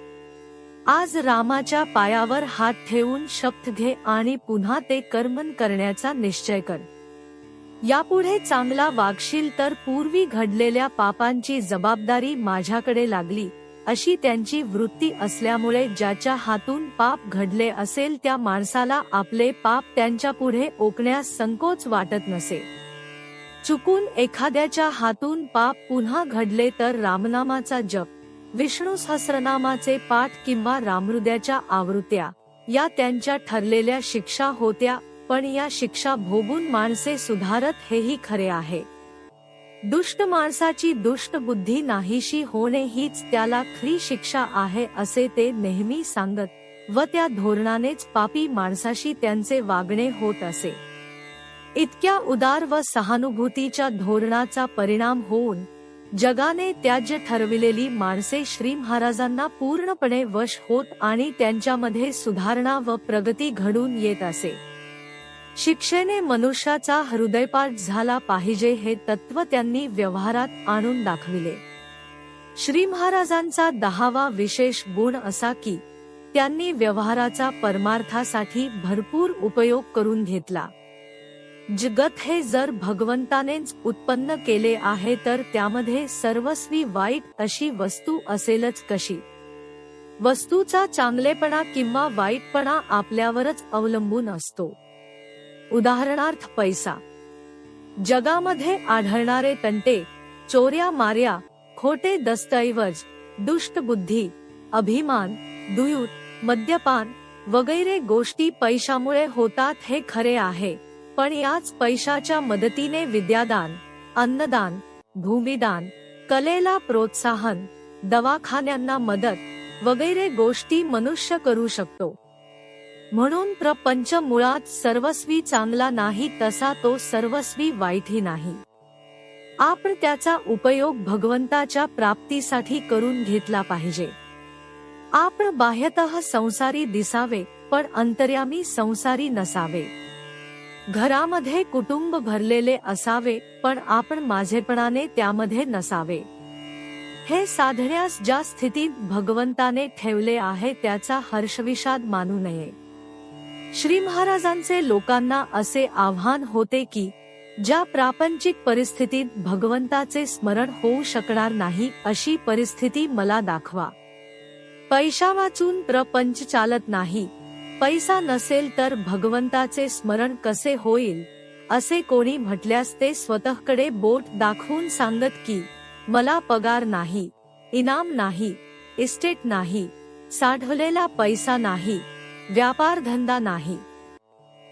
Speaker 1: आज रामाच्या पायावर हात ठेवून शपथ घे आणि पुन्हा ते कर्मन करण्याचा निश्चय कर. यापुढे चांगला वागशील तर पूर्वी घडलेल्या पापांची जबाबदारी माझ्याकडे लागली अशी त्यांची वृत्ती असल्यामुळे ज्याच्या हातून पाप घडले असेल त्या माणसाला आपले पाप त्यांच्यापुढे ओकण्यास संकोच वाटत नसे. चुकून एखाद्याच्या हातून पाप पुन्हा घडले तर रामनामाचा जप, विष्णू सहस्रनामाचे पाठ किंवा रामहृदयाच्या आवृत्त्या या त्यांच्या ठरलेल्या शिक्षा होत्या, पण या शिक्षा भोगून माणसे सुधारत हेही खरे आहे. दुष्ट माणसाची दुष्ट बुद्धी नाहीशी होणे हीच त्याला खरी शिक्षा आहे असे ते नेहमी सांगत व त्या धोरणानेच पापी माणसाशी त्यांचे वागणे होत असे. इतक्या उदार व सहानुभूतीच्या धोरणाचा परिणाम होऊन जगाने त्याज्य ठरविलेली माणसे श्री महाराजांना पूर्णपणे वश होत आणि त्यांच्यामध्ये सुधारणा व प्रगती घडून येत असे. शिक्षेने मनुष्याचा हृदयपाठ झाला पाहिजे हे तत्व त्यांनी व्यवहारात आणून दाखविले. श्री महाराजांचा 10वा विशेष गुण असा की त्यांनी व्यवहाराचा परमार्थासाठी भरपूर उपयोग करून घेतला. जगत हे जर भगवंतानेच उत्पन्न केले आहे तर त्यामध्ये सर्वस्वी वाईट अशी वस्तू असेलच कशी. वस्तूचा चांगलेपणा किंवा वाईटपणा आपल्यावरच अवलंबून असतो. उदाहरणार्थ पैसा. जगामध्ये आढळणारे तंटे, चोऱ्या मार्या, खोटे दस्तऐवज, दुष्ट बुद्धी, अभिमान, दुयूत, मद्यपान वगैरे गोष्टी पैशामुळे होतात हे खरे आहे, पण याच पैशाच्या मदतीने विद्यादान, अन्नदान, भूमिदान, कलेला प्रोत्साहन, दवाखान्यांना मदत वगैरे गोष्टी मनुष्य करू शकतो. म्हणून प्रपंच मुळात सर्वस्वी चांगला नाही तसा तो सर्वस्वी वाईटही नाही. आपण त्याचा उपयोग भगवंताच्या प्राप्तीसाठी करून घेतला पाहिजे. आपण बाह्यतः संसारी दिसावे पण अंतर्यामी संसारी नसावे. घरामध्ये कुटुंब भरलेले असावे पण आपण माझेपणाने त्यामध्ये नसावे. हे साधण्यास ज्या स्थितीत भगवंताने ठेवले आहे त्याचा हर्षविषाद मानू नये. श्री महाराजांचे लोकांना असे आव्हान होते की ज्या प्रापंचिक परिस्थितीत भगवंताचे स्मरण होऊ शकणार नाही अशी परिस्थिती मला दाखवा. पैसा वाचून प्रपंच चालत नाही. पैसा नसेल तर भगवंताचे स्मरण कसे होईल असे कोणी म्हटल्यास ते स्वतःकडे बोट दाखवून सांगत की मला पगार नाही, इनाम नाही, इस्टेट नाही, साठवलेला पैसा नाही, व्यापार धंदा नाही.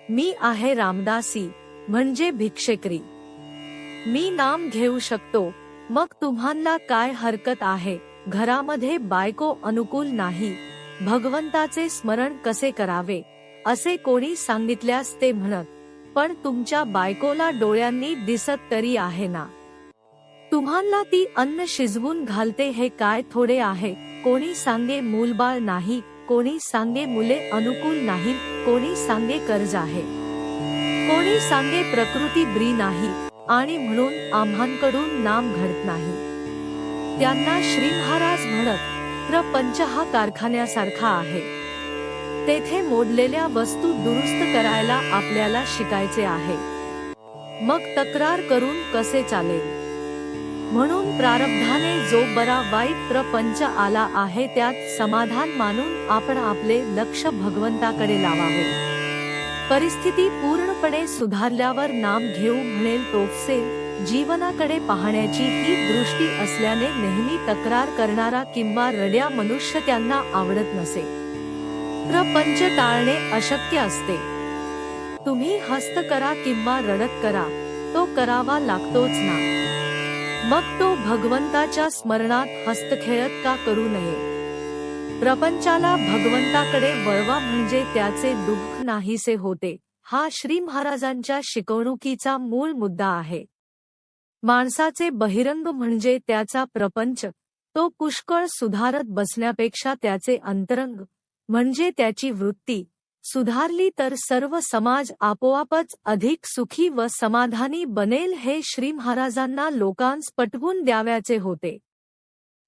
Speaker 1: मी आहे रामदासी, म्हणजे भिक्षेकरी. मी नाम घेऊ शकतो, मग तुम्हाला काय हरकत आहे? घरामध्ये बायको अनुकूल नाही, भगवंताचे स्मरण कसे करावे असे कोणी सांगितल्यास ते म्हणत, पण तुमच्या बायकोला डोळ्यांनी दिसत तरी आहे ना. तुम्हाला ती अन्न शिजवून घालते हे काय थोडे आहे? कोणी सांगे मूलबाळ नाही, कोणी सांगे मुले अनुकूल नाही, कोणी सांगे कर्ज आहे, कोणी सांगे प्रकृती बरी नाही, आणि म्हणून आम्हांकडून नाम घडत नाही. त्यांना श्री महाराज म्हणत, प्रपंच हा कारखान्यासारखा आहे. तेथे मोडलेल्या वस्तू दुरुस्त करायला आपल्याला शिकायचे आहे. मग तक्रार करून कसे चालेल? म्हणून प्रारब्धाने जो बरा वाईट प्रपंच आला आहे त्यात समाधान मानून आपण आपले लक्ष भगवंताकडे लावावे. परिस्थिती पूर्णपणे सुधारल्यावर नाम घेऊ म्हणेल तोफसेल. जीवनाकडे पाहण्याची ही दृष्टी असल्याने नेहमी तक्रार करणारा किंवा रड्या मनुष्य त्यांना आवडत नसे. प्रपंच टाळणे अशक्य असते. तुम्ही हस्त करा किंवा रडत करा, तो करावा लागतोच ना. मग तो भगवंताच्या स्मरणात हस्तखेळत का करू नये? प्रपंचाला भगवंताकडे वळवा म्हणजे त्याचे दुःख नाहीसे होते. हा श्री महाराजांच्या शिकवणुकीचा मूळ मुद्दा आहे. माणसाचे बहिरंग म्हणजे त्याचा प्रपंच. तो पुष्कळ सुधारत बसण्यापेक्षा त्याचे अंतरंग म्हणजे त्याची वृत्ती सुधारली तर सर्व समाज आपोआपच अधिक सुखी व समाधानी बनेल हे श्री महाराजांना लोकांस पटवून द्यावयाचे होते.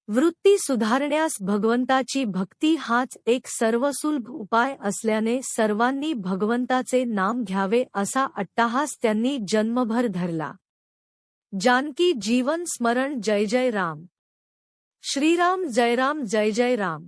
Speaker 1: वृत्ती सुधारण्यास भगवंताची भक्ती हाच एक सर्वसुलभ उपाय असल्याने सर्वांनी भगवंताचे नाम घ्यावे असा अट्टाहास त्यांनी जन्मभर धरला. जानकी जीवन स्मरण. जय जय राम. श्रीराम जय राम. जय जय राम.